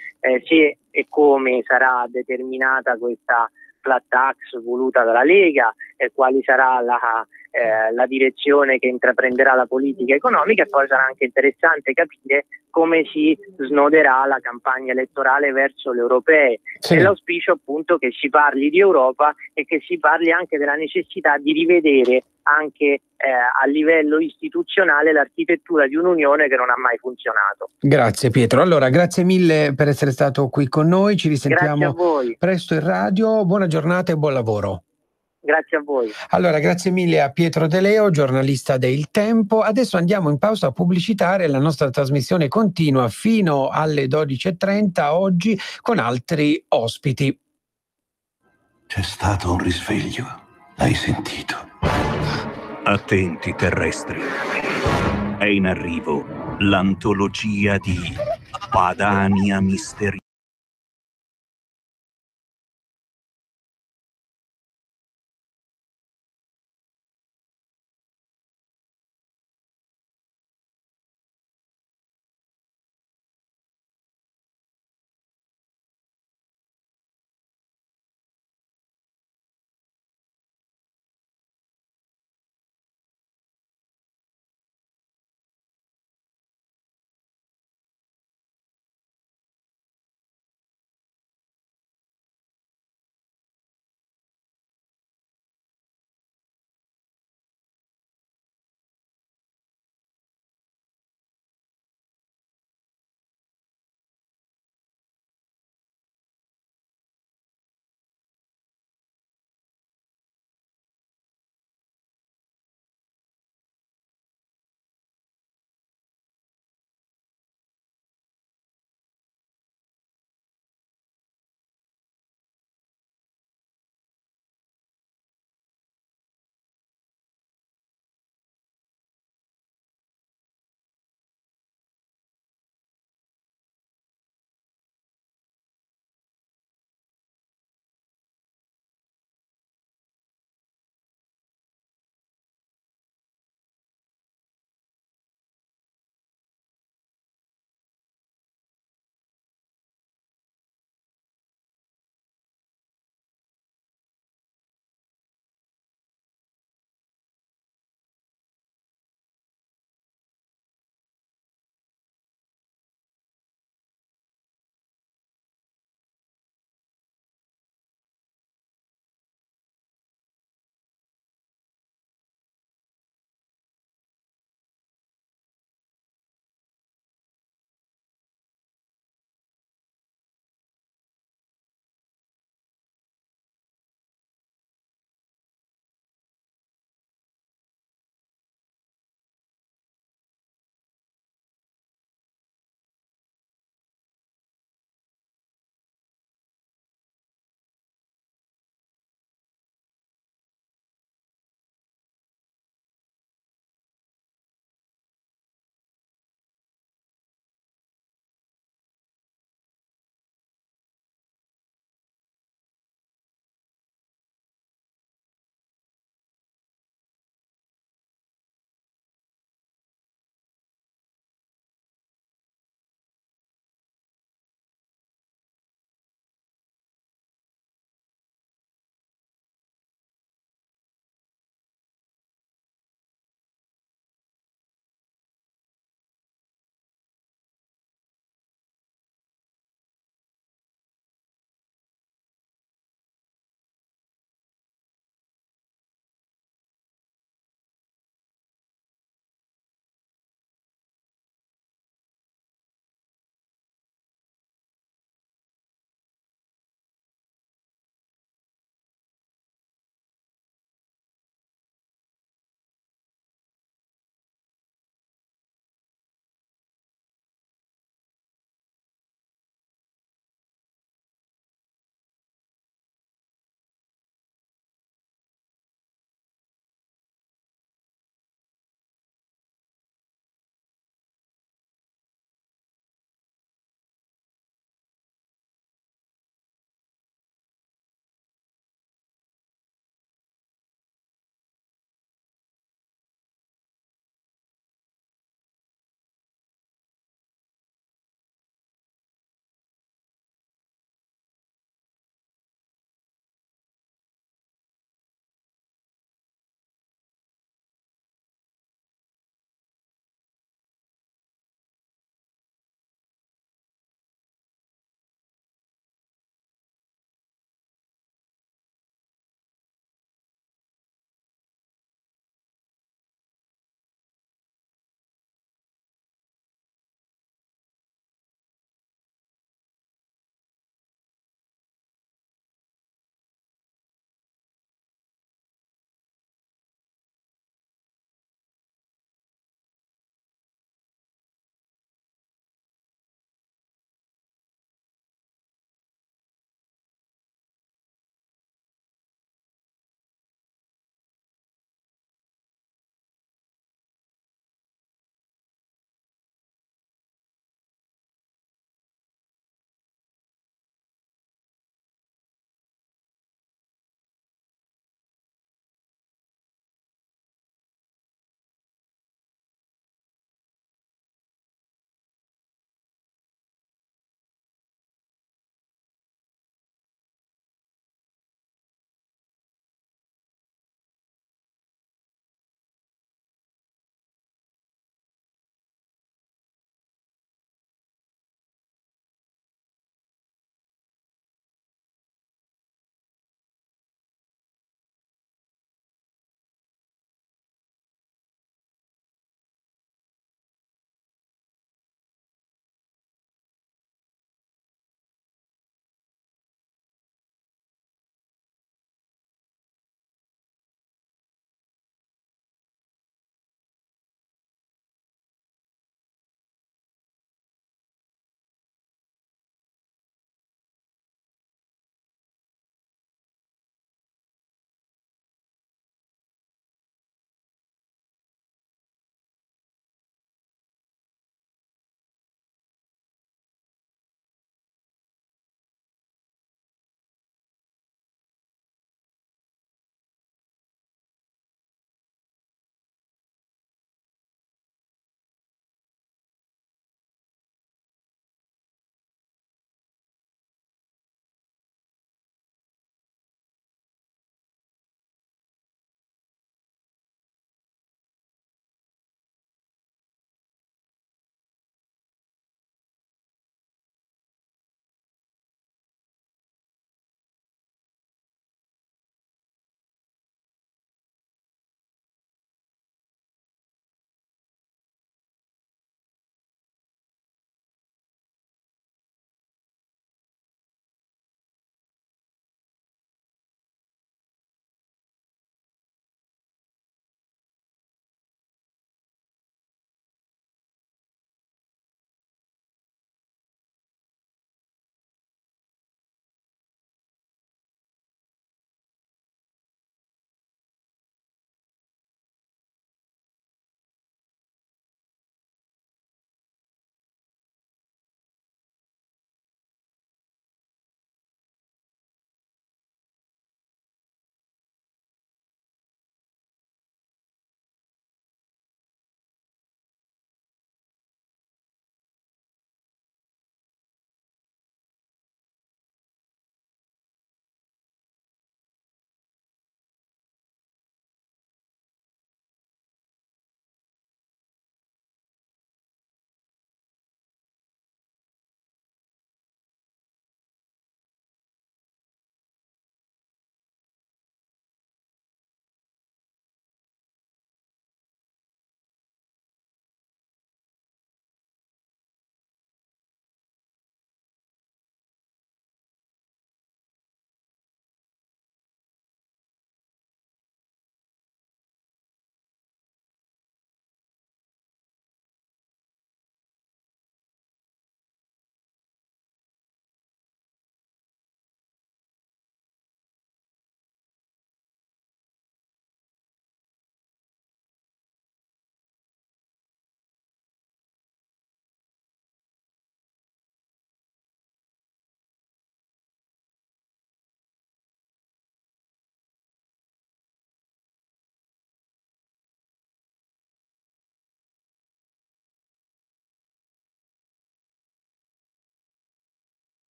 se e come sarà determinata questa flat tax voluta dalla Lega, quali sarà la direzione che intraprenderà la politica economica, e poi sarà anche interessante capire come si snoderà la campagna elettorale verso le europee. È l'auspicio appunto che si parli di Europa e che si parli anche della necessità di rivedere anche a livello istituzionale l'architettura di un'unione che non ha mai funzionato. Grazie Pietro. Allora, grazie mille per essere stato qui con noi, ci risentiamo presto in radio, buona giornata e buon lavoro. Grazie a voi. Allora, grazie mille a Pietro De Leo, giornalista de Il Tempo. Adesso andiamo in pausa pubblicitaria, la nostra trasmissione continua fino alle 12:30 oggi con altri ospiti. C'è stato un risveglio, l'hai sentito? Attenti terrestri. È in arrivo l'antologia di Padania Misteriosa.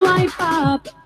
swipe up.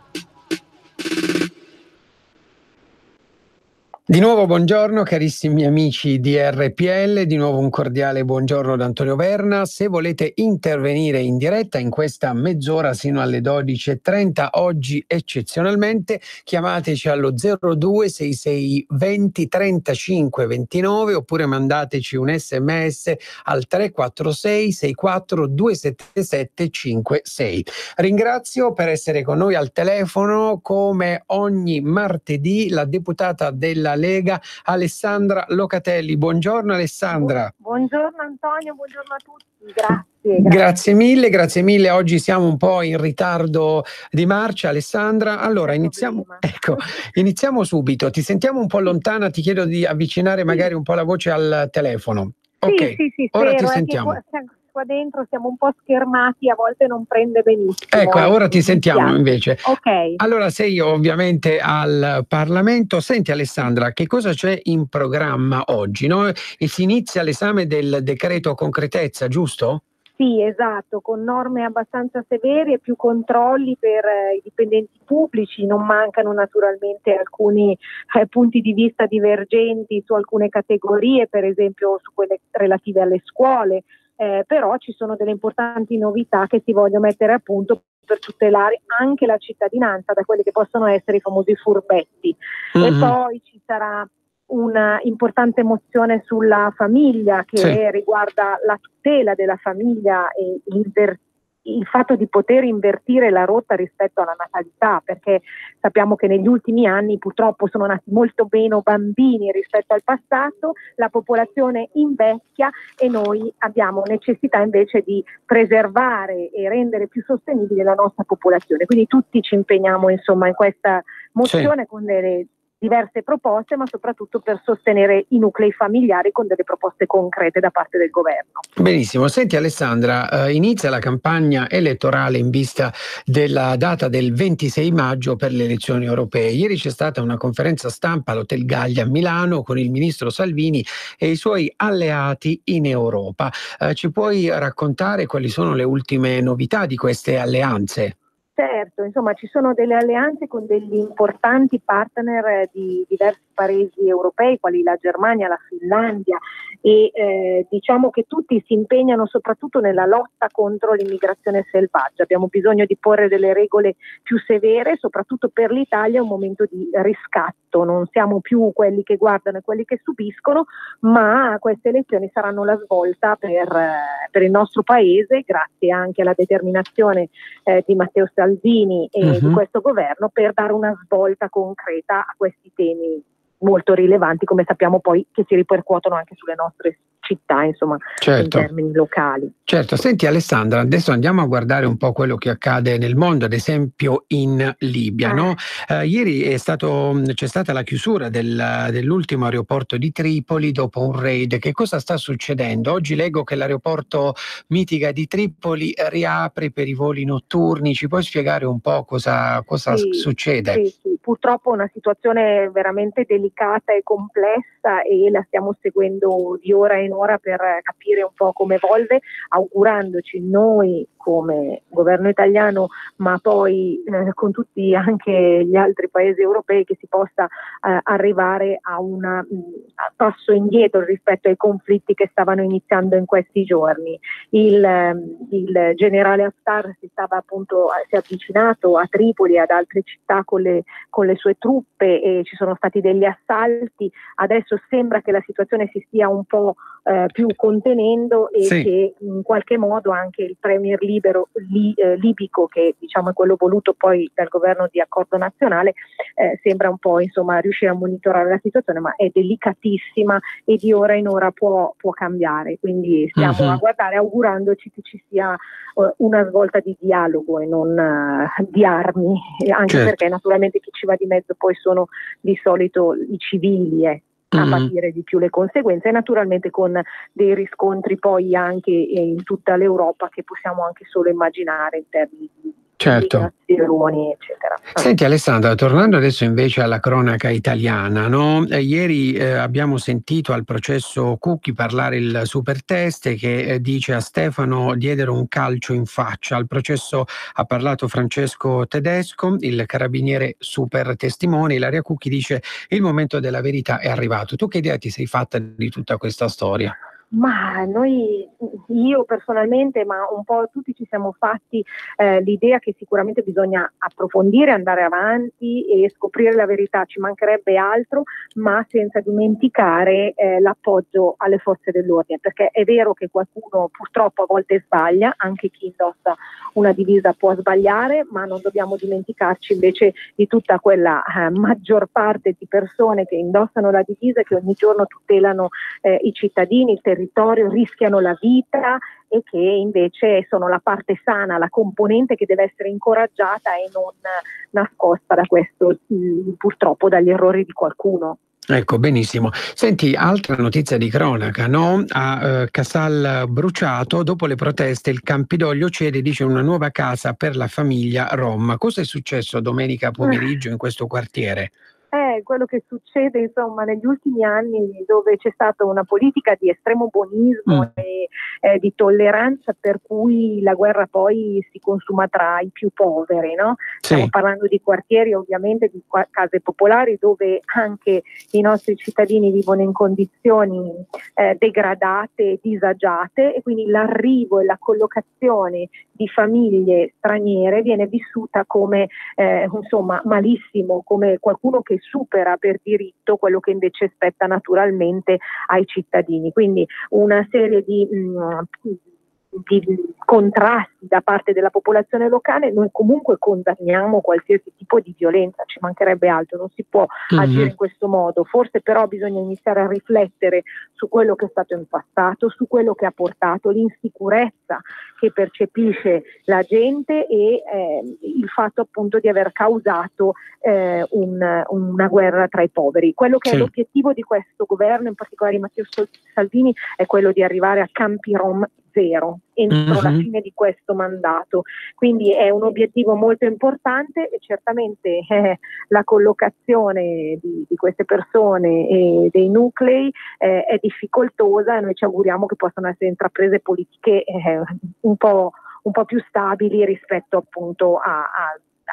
Di nuovo buongiorno carissimi amici di RPL, di nuovo un cordiale buongiorno da Antonio Verna. Se volete intervenire in diretta in questa mezz'ora sino alle 12:30, oggi eccezionalmente, chiamateci allo 0266 20 35 29 oppure mandateci un sms al 346 64 277 56. Ringrazio per essere con noi al telefono come ogni martedì la deputata della Lega Alessandra Locatelli. Buongiorno Alessandra. Buongiorno Antonio, buongiorno a tutti, Grazie mille. Oggi siamo un po' in ritardo di marcia, Alessandra. Allora iniziamo subito. Ti sentiamo un po' lontana, ti chiedo di avvicinare magari un po' la voce al telefono. Ok, sì, ora ti sentiamo. Qua dentro siamo un po' schermati, a volte non prende benissimo. Ecco, ora ti sentiamo invece. Ok. Allora sei ovviamente al Parlamento. Senti Alessandra, che cosa c'è in programma oggi? No? E si inizia l'esame del decreto concretezza, giusto? Sì, esatto, con norme abbastanza severe e più controlli per i dipendenti pubblici. Non mancano naturalmente alcuni punti di vista divergenti su alcune categorie, per esempio su quelle relative alle scuole. Però ci sono delle importanti novità che si vogliono mettere a punto per tutelare anche la cittadinanza da quelli che possono essere i famosi furbetti. E poi ci sarà una importante mozione sulla famiglia che riguarda la tutela della famiglia e il fatto di poter invertire la rotta rispetto alla natalità, perché sappiamo che negli ultimi anni purtroppo sono nati molto meno bambini rispetto al passato, la popolazione invecchia e noi abbiamo necessità invece di preservare e rendere più sostenibile la nostra popolazione. Quindi tutti ci impegniamo insomma in questa mozione con delle diverse proposte, ma soprattutto per sostenere i nuclei familiari con delle proposte concrete da parte del governo. Benissimo. Senti Alessandra, inizia la campagna elettorale in vista della data del 26 maggio per le elezioni europee. Ieri c'è stata una conferenza stampa all'Hotel Gallia a Milano con il ministro Salvini e i suoi alleati in Europa. Ci puoi raccontare quali sono le ultime novità di queste alleanze? Certo, insomma ci sono delle alleanze con degli importanti partner di diversi paesi europei, quali la Germania, la Finlandia e diciamo che tutti si impegnano soprattutto nella lotta contro l'immigrazione selvaggia. Abbiamo bisogno di porre delle regole più severe, soprattutto per l'Italia è un momento di riscatto, non siamo più quelli che guardano e quelli che subiscono, ma queste elezioni saranno la svolta per il nostro paese, grazie anche alla determinazione di Matteo Salvini e di questo governo per dare una svolta concreta a questi temi molto rilevanti, come sappiamo poi che si ripercuotono anche sulle nostre città, insomma, in termini locali. Certo, senti Alessandra, adesso andiamo a guardare un po' quello che accade nel mondo, ad esempio in Libia. No? Ieri c'è stata la chiusura dell'ultimo aeroporto di Tripoli dopo un raid. Che cosa sta succedendo? Oggi leggo che l'aeroporto Mitiga di Tripoli riapre per i voli notturni. Ci puoi spiegare un po' cosa succede? Sì. Purtroppo è una situazione veramente delicata e complessa e la stiamo seguendo di ora in ora per capire un po' come evolve, augurandoci noi come governo italiano, ma poi con tutti anche gli altri paesi europei, che si possa arrivare a un passo indietro rispetto ai conflitti che stavano iniziando in questi giorni. Il generale Haftar si è avvicinato a Tripoli e ad altre città con le sue truppe e ci sono stati degli assalti. Adesso sembra che la situazione si stia un po' più contenendo e che in qualche modo anche il premier libico, che diciamo è quello voluto poi dal governo di accordo nazionale, sembra un po' insomma riuscire a monitorare la situazione, ma è delicatissima e di ora in ora può cambiare, quindi stiamo a guardare augurandoci che ci sia una svolta di dialogo e non di armi, anche perché naturalmente chi ci va di mezzo poi sono di solito i civili a patire di più le conseguenze, e naturalmente con dei riscontri poi anche in tutta l'Europa che possiamo anche solo immaginare in termini di certo, eccetera. Senti Alessandra, tornando adesso invece alla cronaca italiana, no? Ieri abbiamo sentito al processo Cucchi parlare il Superteste che dice a Stefano diedero un calcio in faccia. Al processo ha parlato Francesco Tedesco, il carabiniere super testimone. Ilaria Cucchi dice il momento della verità è arrivato. Tu che idea ti sei fatta di tutta questa storia? Ma io personalmente, ma un po' tutti ci siamo fatti l'idea che sicuramente bisogna approfondire, andare avanti e scoprire la verità, ci mancherebbe altro, ma senza dimenticare l'appoggio alle forze dell'ordine, perché è vero che qualcuno purtroppo a volte sbaglia, anche chi indossa una divisa può sbagliare, ma non dobbiamo dimenticarci invece di tutta quella maggior parte di persone che indossano la divisa e che ogni giorno tutelano i cittadini, il territorio, rischiano la vita e che invece sono la parte sana, la componente che deve essere incoraggiata e non nascosta da questo, purtroppo dagli errori di qualcuno. Ecco, benissimo. Senti, altra notizia di cronaca, no? A Casal Bruciato, dopo le proteste, il Campidoglio cede, dice, una nuova casa per la famiglia Rom. Cosa è successo domenica pomeriggio in questo quartiere? Quello che succede insomma negli ultimi anni, dove c'è stata una politica di estremo buonismo e di tolleranza, per cui la guerra poi si consuma tra i più poveri, no? Stiamo parlando di quartieri, ovviamente di case popolari, dove anche i nostri cittadini vivono in condizioni degradate e disagiate, e quindi l'arrivo e la collocazione di famiglie straniere viene vissuta come insomma malissimo, come qualcuno che supera per diritto quello che invece spetta naturalmente ai cittadini. Quindi una serie di contrasti da parte della popolazione locale. Noi comunque condanniamo qualsiasi tipo di violenza, ci mancherebbe altro, non si può agire in questo modo. Forse però bisogna iniziare a riflettere su quello che è stato in passato, su quello che ha portato l'insicurezza che percepisce la gente e il fatto appunto di aver causato una guerra tra i poveri. Quello che è l'obiettivo di questo governo, in particolare di Matteo Salvini, è quello di arrivare a campi rom zero entro la fine di questo mandato. Quindi è un obiettivo molto importante e certamente la collocazione di queste persone e dei nuclei è difficoltosa, e noi ci auguriamo che possano essere intraprese politiche un po' più stabili rispetto appunto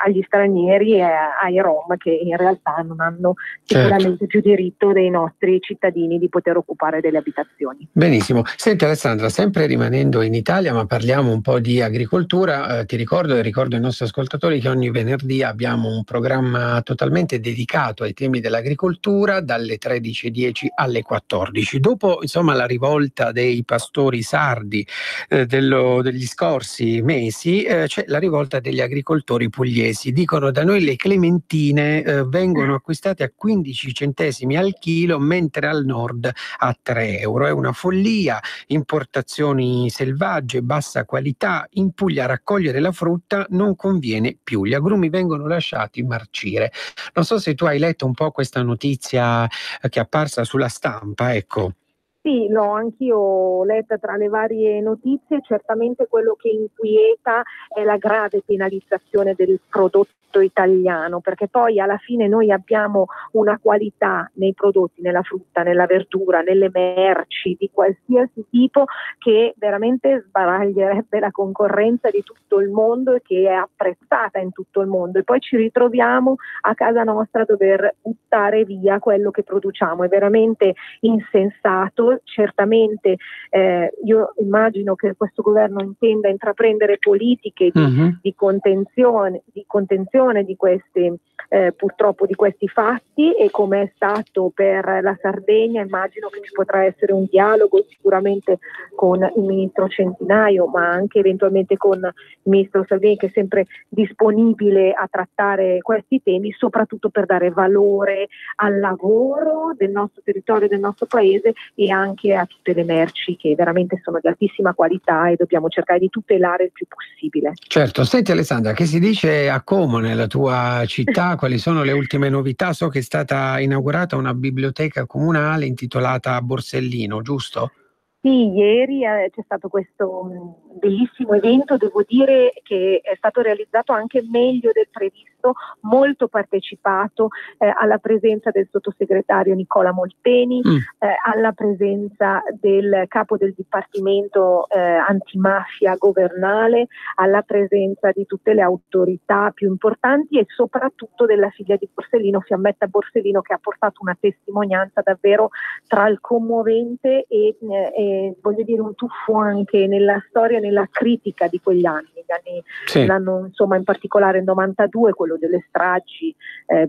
agli stranieri e ai Rom, che in realtà non hanno sicuramente più diritto dei nostri cittadini di poter occupare delle abitazioni. Benissimo. Senti Alessandra, sempre rimanendo in Italia, ma parliamo un po' di agricoltura, ti ricordo e ricordo ai nostri ascoltatori che ogni venerdì abbiamo un programma totalmente dedicato ai temi dell'agricoltura dalle 13:10 alle 14. Dopo insomma la rivolta dei pastori sardi degli scorsi mesi, c'è la rivolta degli agricoltori pugliesi. Dicono da noi le clementine vengono acquistate a 15 centesimi al chilo, mentre al nord a 3 euro. È una follia, importazioni selvagge, bassa qualità. In Puglia raccogliere la frutta non conviene più, gli agrumi vengono lasciati marcire. Non so se tu hai letto un po' questa notizia che è apparsa sulla stampa, ecco. Sì, l'ho anch'io letta tra le varie notizie. Certamente quello che inquieta è la grave penalizzazione del prodotto italiano, perché poi alla fine noi abbiamo una qualità nei prodotti, nella frutta, nella verdura, nelle merci di qualsiasi tipo, che veramente sbaraglierebbe la concorrenza di tutto il mondo e che è apprezzata in tutto il mondo, e poi ci ritroviamo a casa nostra a dover buttare via quello che produciamo. È veramente insensato. Certamente io immagino che questo governo intenda intraprendere politiche di contenzione di questi purtroppo di questi fatti, e come è stato per la Sardegna immagino che ci potrà essere un dialogo sicuramente con il ministro Centinaio, ma anche eventualmente con il ministro Salvini, che è sempre disponibile a trattare questi temi, soprattutto per dare valore al lavoro del nostro territorio, del nostro paese, e anche a tutte le merci che veramente sono di altissima qualità e dobbiamo cercare di tutelare il più possibile. Certo. Senti Alessandra, che si dice a Como, nella tua città? Quali sono le ultime novità? So che è stata inaugurata una biblioteca comunale intitolata Borsellino, giusto? Sì, ieri c'è stato questo bellissimo evento, devo dire che è stato realizzato anche meglio del previsto, molto partecipato, alla presenza del sottosegretario Nicola Molteni, alla presenza del capo del Dipartimento Antimafia Governale, alla presenza di tutte le autorità più importanti e soprattutto della figlia di Borsellino, Fiammetta Borsellino, che ha portato una testimonianza davvero tra il commovente e voglio dire un tuffo anche nella storia, nella critica di quegli anni. L'anno, insomma, in particolare il 92, quello delle stragi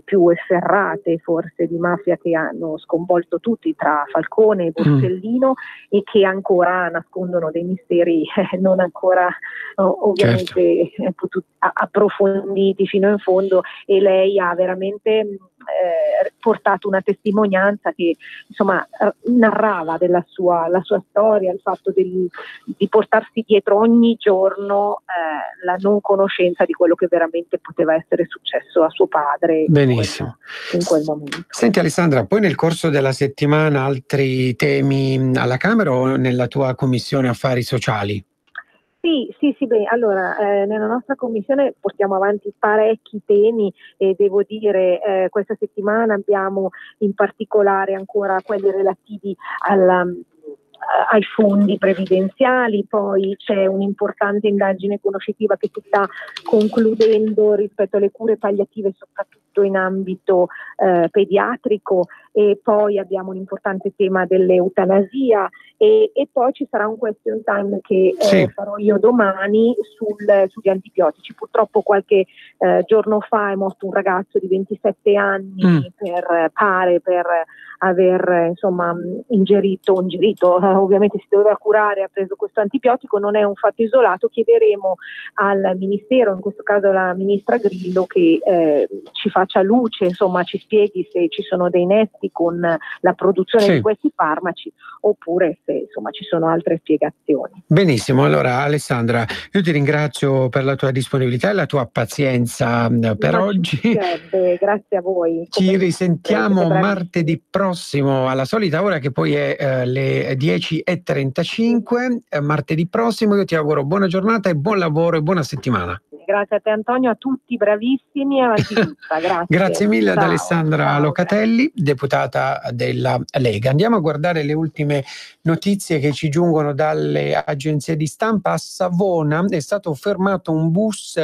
più efferrate forse di mafia che hanno sconvolto tutti, tra Falcone e Borsellino, e che ancora nascondono dei misteri non ancora ovviamente approfonditi fino in fondo, e lei ha veramente portato una testimonianza che insomma narrava la sua storia, il fatto di portarsi dietro ogni giorno la non conoscenza di quello che veramente poteva essere successo a suo padre. Benissimo. In quel momento. Senti Alessandra, poi nel corso della settimana altri temi alla Camera o nella tua Commissione Affari Sociali? Sì, beh, allora nella nostra commissione portiamo avanti parecchi temi e devo dire questa settimana abbiamo in particolare ancora quelli relativi ai fondi previdenziali, poi c'è un'importante indagine conoscitiva che si sta concludendo rispetto alle cure palliative, soprattutto in ambito pediatrico, e poi abbiamo un importante tema dell'eutanasia e poi ci sarà un question time che farò io domani sugli antibiotici. Purtroppo qualche giorno fa è morto un ragazzo di 27 anni per aver insomma ingerito, ovviamente si doveva curare, ha preso questo antibiotico, non è un fatto isolato. Chiederemo al Ministero, in questo caso alla Ministra Grillo, che ci faccia luce, insomma ci spieghi se ci sono dei netti con la produzione di questi farmaci oppure se insomma ci sono altre spiegazioni. Benissimo, allora Alessandra, io ti ringrazio per la tua disponibilità e la tua pazienza per oggi. Grazie a voi. Ci risentiamo martedì prossimo alla solita ora, che poi è le 10:35. Martedì prossimo io ti auguro buona giornata e buon lavoro e buona settimana. Grazie a te Antonio, a tutti bravissimi e avanti tutta. Grazie. Grazie mille ad Alessandra Locatelli, deputata della Lega. Andiamo a guardare le ultime notizie che ci giungono dalle agenzie di stampa. A Savona è stato fermato un bus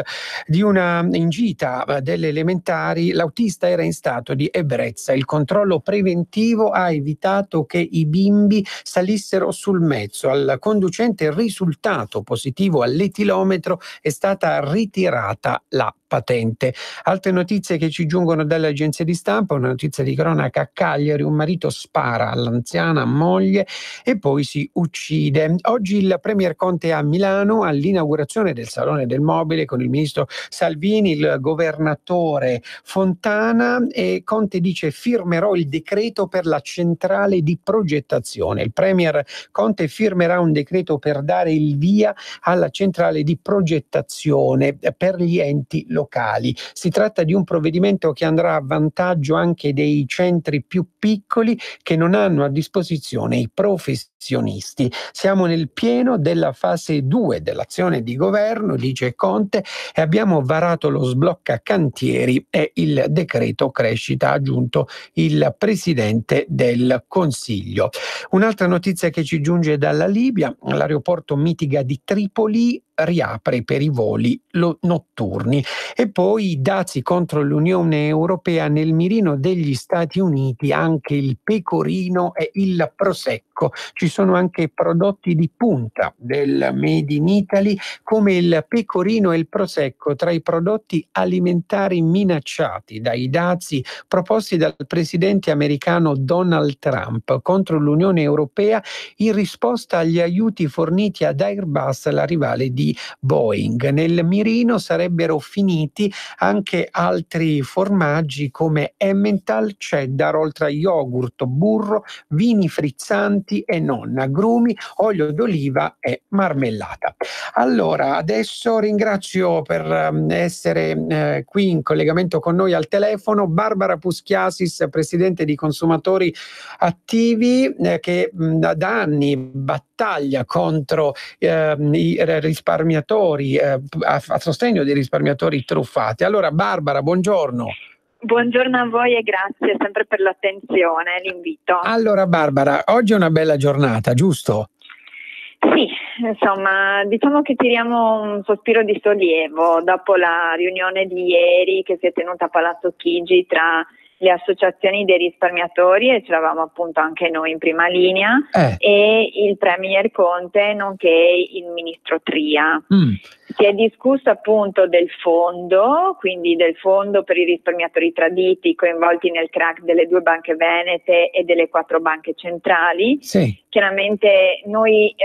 in gita delle elementari. L'autista era in stato di ebbrezza. Il controllo preventivo ha evitato che i bimbi salissero sul mezzo. Al conducente il risultato positivo all'etilometro, è stata ritirata la patente. Altre notizie che ci giungono dalle agenzie di stampa: una notizia di cronaca a Cagliari, un marito spara all'anziana moglie e poi si uccide. Oggi il Premier Conte a Milano all'inaugurazione del Salone del Mobile con il ministro Salvini, il governatore Fontana, e Conte dice: firmerò il decreto per la centrale di progettazione. Il Premier Conte firmerà un decreto per dare il via alla centrale di progettazione per gli enti locali. Si tratta di un provvedimento che andrà a vantaggio anche dei centri più piccoli che non hanno a disposizione i professionisti. Siamo nel pieno della fase 2 dell'azione di governo, dice Conte, e abbiamo varato lo sblocca cantieri e il decreto crescita, ha aggiunto il Presidente del Consiglio. Un'altra notizia che ci giunge dalla Libia: l'aeroporto Mitiga di Tripoli riapre per i voli notturni. E poi i dazi contro l'Unione Europea: nel mirino degli Stati Uniti anche il pecorino e il prosecco. Ci sono anche prodotti di punta del Made in Italy come il pecorino e il prosecco tra i prodotti alimentari minacciati dai dazi proposti dal presidente americano Donald Trump contro l'Unione Europea in risposta agli aiuti forniti ad Airbus, la rivale di Boeing. Nel mirino sarebbero finiti anche altri formaggi come Emmental, cheddar, oltre a yogurt, burro, vini frizzanti alimenti e non, agrumi, olio d'oliva e marmellata. Allora, adesso ringrazio per essere qui in collegamento con noi al telefono Barbara Puschiasis, presidente di Consumatori Attivi, che da anni battaglia contro i risparmiatori, a sostegno dei risparmiatori truffati. Allora, Barbara, buongiorno. Buongiorno a voi e grazie sempre per l'attenzione e l'invito. Allora, Barbara, oggi è una bella giornata, giusto? Sì, insomma, diciamo che tiriamo un sospiro di sollievo dopo la riunione di ieri che si è tenuta a Palazzo Chigi tra le associazioni dei risparmiatori, e c'eravamo appunto anche noi in prima linea, e il Premier Conte nonché il Ministro Tria. Si è discusso appunto del fondo, quindi del fondo per i risparmiatori traditi coinvolti nel crack delle 2 banche venete e delle 4 banche centrali. Sì. Chiaramente noi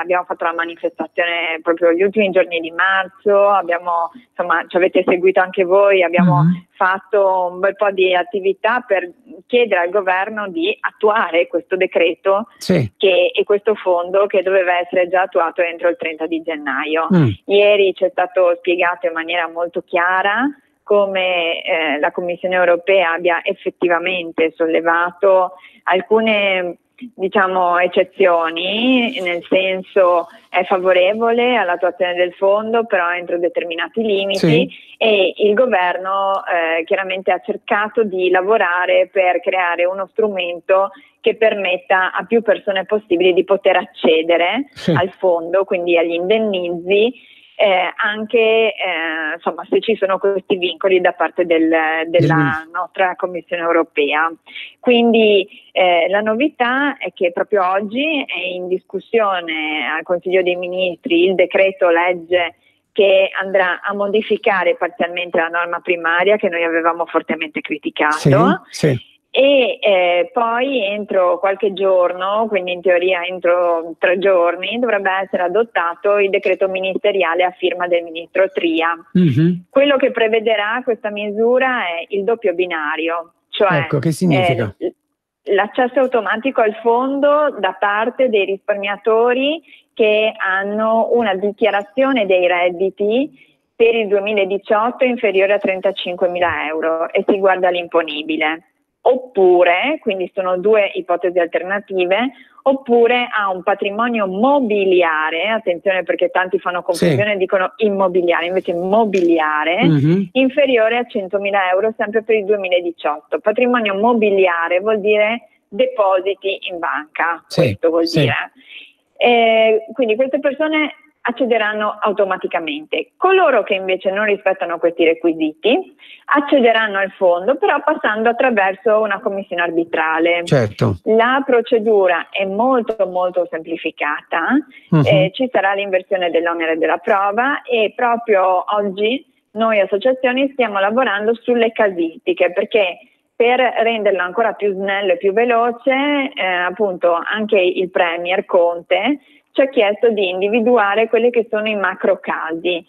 abbiamo fatto la manifestazione proprio gli ultimi giorni di marzo, insomma, ci avete seguito anche voi, abbiamo fatto un bel po' di attività per chiedere al governo di attuare questo decreto e questo fondo che doveva essere già attuato entro il 30 di gennaio. Ieri ci è stato spiegato in maniera molto chiara come la Commissione europea abbia effettivamente sollevato alcune eccezioni, nel senso è favorevole all'attuazione del fondo però entro determinati limiti, e il governo chiaramente ha cercato di lavorare per creare uno strumento che permetta a più persone possibili di poter accedere al fondo, quindi agli indennizzi, anche insomma, se ci sono questi vincoli da parte della nostra Commissione europea. Quindi la novità è che proprio oggi è in discussione al Consiglio dei Ministri il decreto legge che andrà a modificare parzialmente la norma primaria che noi avevamo fortemente criticato. E poi entro qualche giorno, quindi in teoria entro 3 giorni, dovrebbe essere adottato il decreto ministeriale a firma del ministro Tria. Quello che prevederà questa misura è il doppio binario, cioè ecco, che significa? L'accesso automatico al fondo da parte dei risparmiatori che hanno una dichiarazione dei redditi per il 2018 inferiore a 35.000 euro e si guarda l'imponibile. Oppure, quindi sono 2 ipotesi alternative, oppure ha un patrimonio mobiliare, attenzione perché tanti fanno confusione e dicono immobiliare, invece mobiliare, inferiore a 100.000 euro sempre per il 2018. Patrimonio mobiliare vuol dire depositi in banca, questo vuol dire. Quindi queste persone accederanno automaticamente. Coloro che invece non rispettano questi requisiti accederanno al fondo, però passando attraverso una commissione arbitrale. La procedura è molto molto semplificata, ci sarà l'inversione dell'onere della prova e proprio oggi noi associazioni stiamo lavorando sulle casistiche, perché per renderlo ancora più snello e più veloce, appunto anche il Premier Conte ci ha chiesto di individuare quelli che sono i macrocasi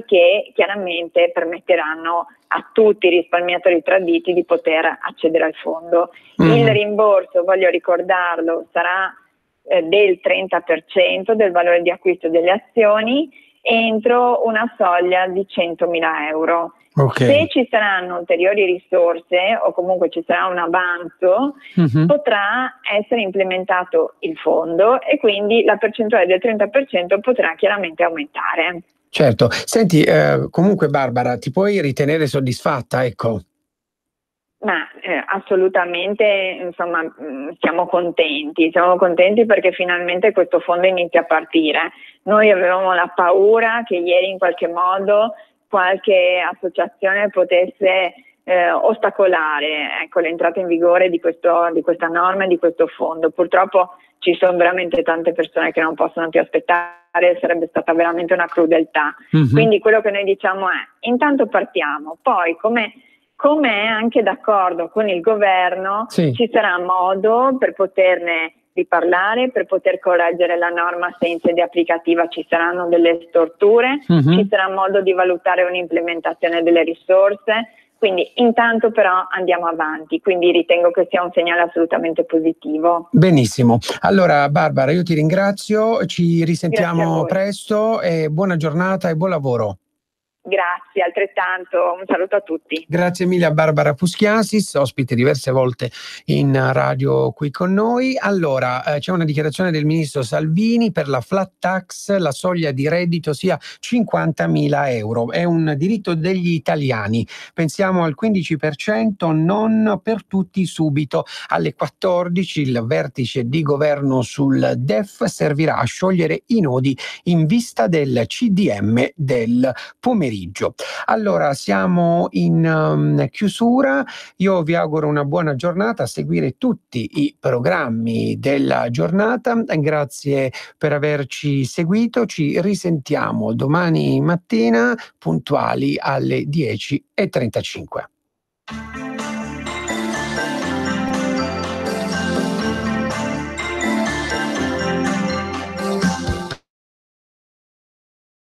che chiaramente permetteranno a tutti i risparmiatori traditi di poter accedere al fondo. Il rimborso, voglio ricordarlo, sarà del 30% del valore di acquisto delle azioni entro una soglia di 100.000 euro. Se ci saranno ulteriori risorse o comunque ci sarà un avanzo, potrà essere implementato il fondo e quindi la percentuale del 30% potrà chiaramente aumentare. Certo. Senti, comunque Barbara, ti puoi ritenere soddisfatta, ecco? Ma assolutamente, insomma, siamo contenti perché finalmente questo fondo inizia a partire. Noi avevamo la paura che ieri in qualche modo qualche associazione potesse ostacolare, ecco, l'entrata in vigore di questa norma e di questo fondo. Purtroppo ci sono veramente tante persone che non possono più aspettare, sarebbe stata veramente una crudeltà. Quindi quello che noi diciamo è: intanto partiamo, poi come è anche d'accordo con il governo, ci sarà modo per poterne riparlare, per poter correggere la norma se in sede applicativa ci saranno delle storture, ci sarà modo di valutare un'implementazione delle risorse, Quindi intanto però andiamo avanti, quindi ritengo che sia un segnale assolutamente positivo. Benissimo. Allora Barbara, io ti ringrazio, ci risentiamo presto e buona giornata e buon lavoro. Grazie, altrettanto, un saluto a tutti. Grazie mille a Barbara Puschiasis, ospite diverse volte in radio qui con noi. Allora, c'è una dichiarazione del ministro Salvini: per la flat tax la soglia di reddito sia 50.000 euro. È un diritto degli italiani. Pensiamo al 15%, non per tutti subito. Alle 14 il vertice di governo sul DEF servirà a sciogliere i nodi in vista del CDM del pomeriggio. Allora, siamo in chiusura. Io vi auguro una buona giornata, a seguire tutti i programmi della giornata. Grazie per averci seguito. Ci risentiamo domani mattina puntuali alle 10:35.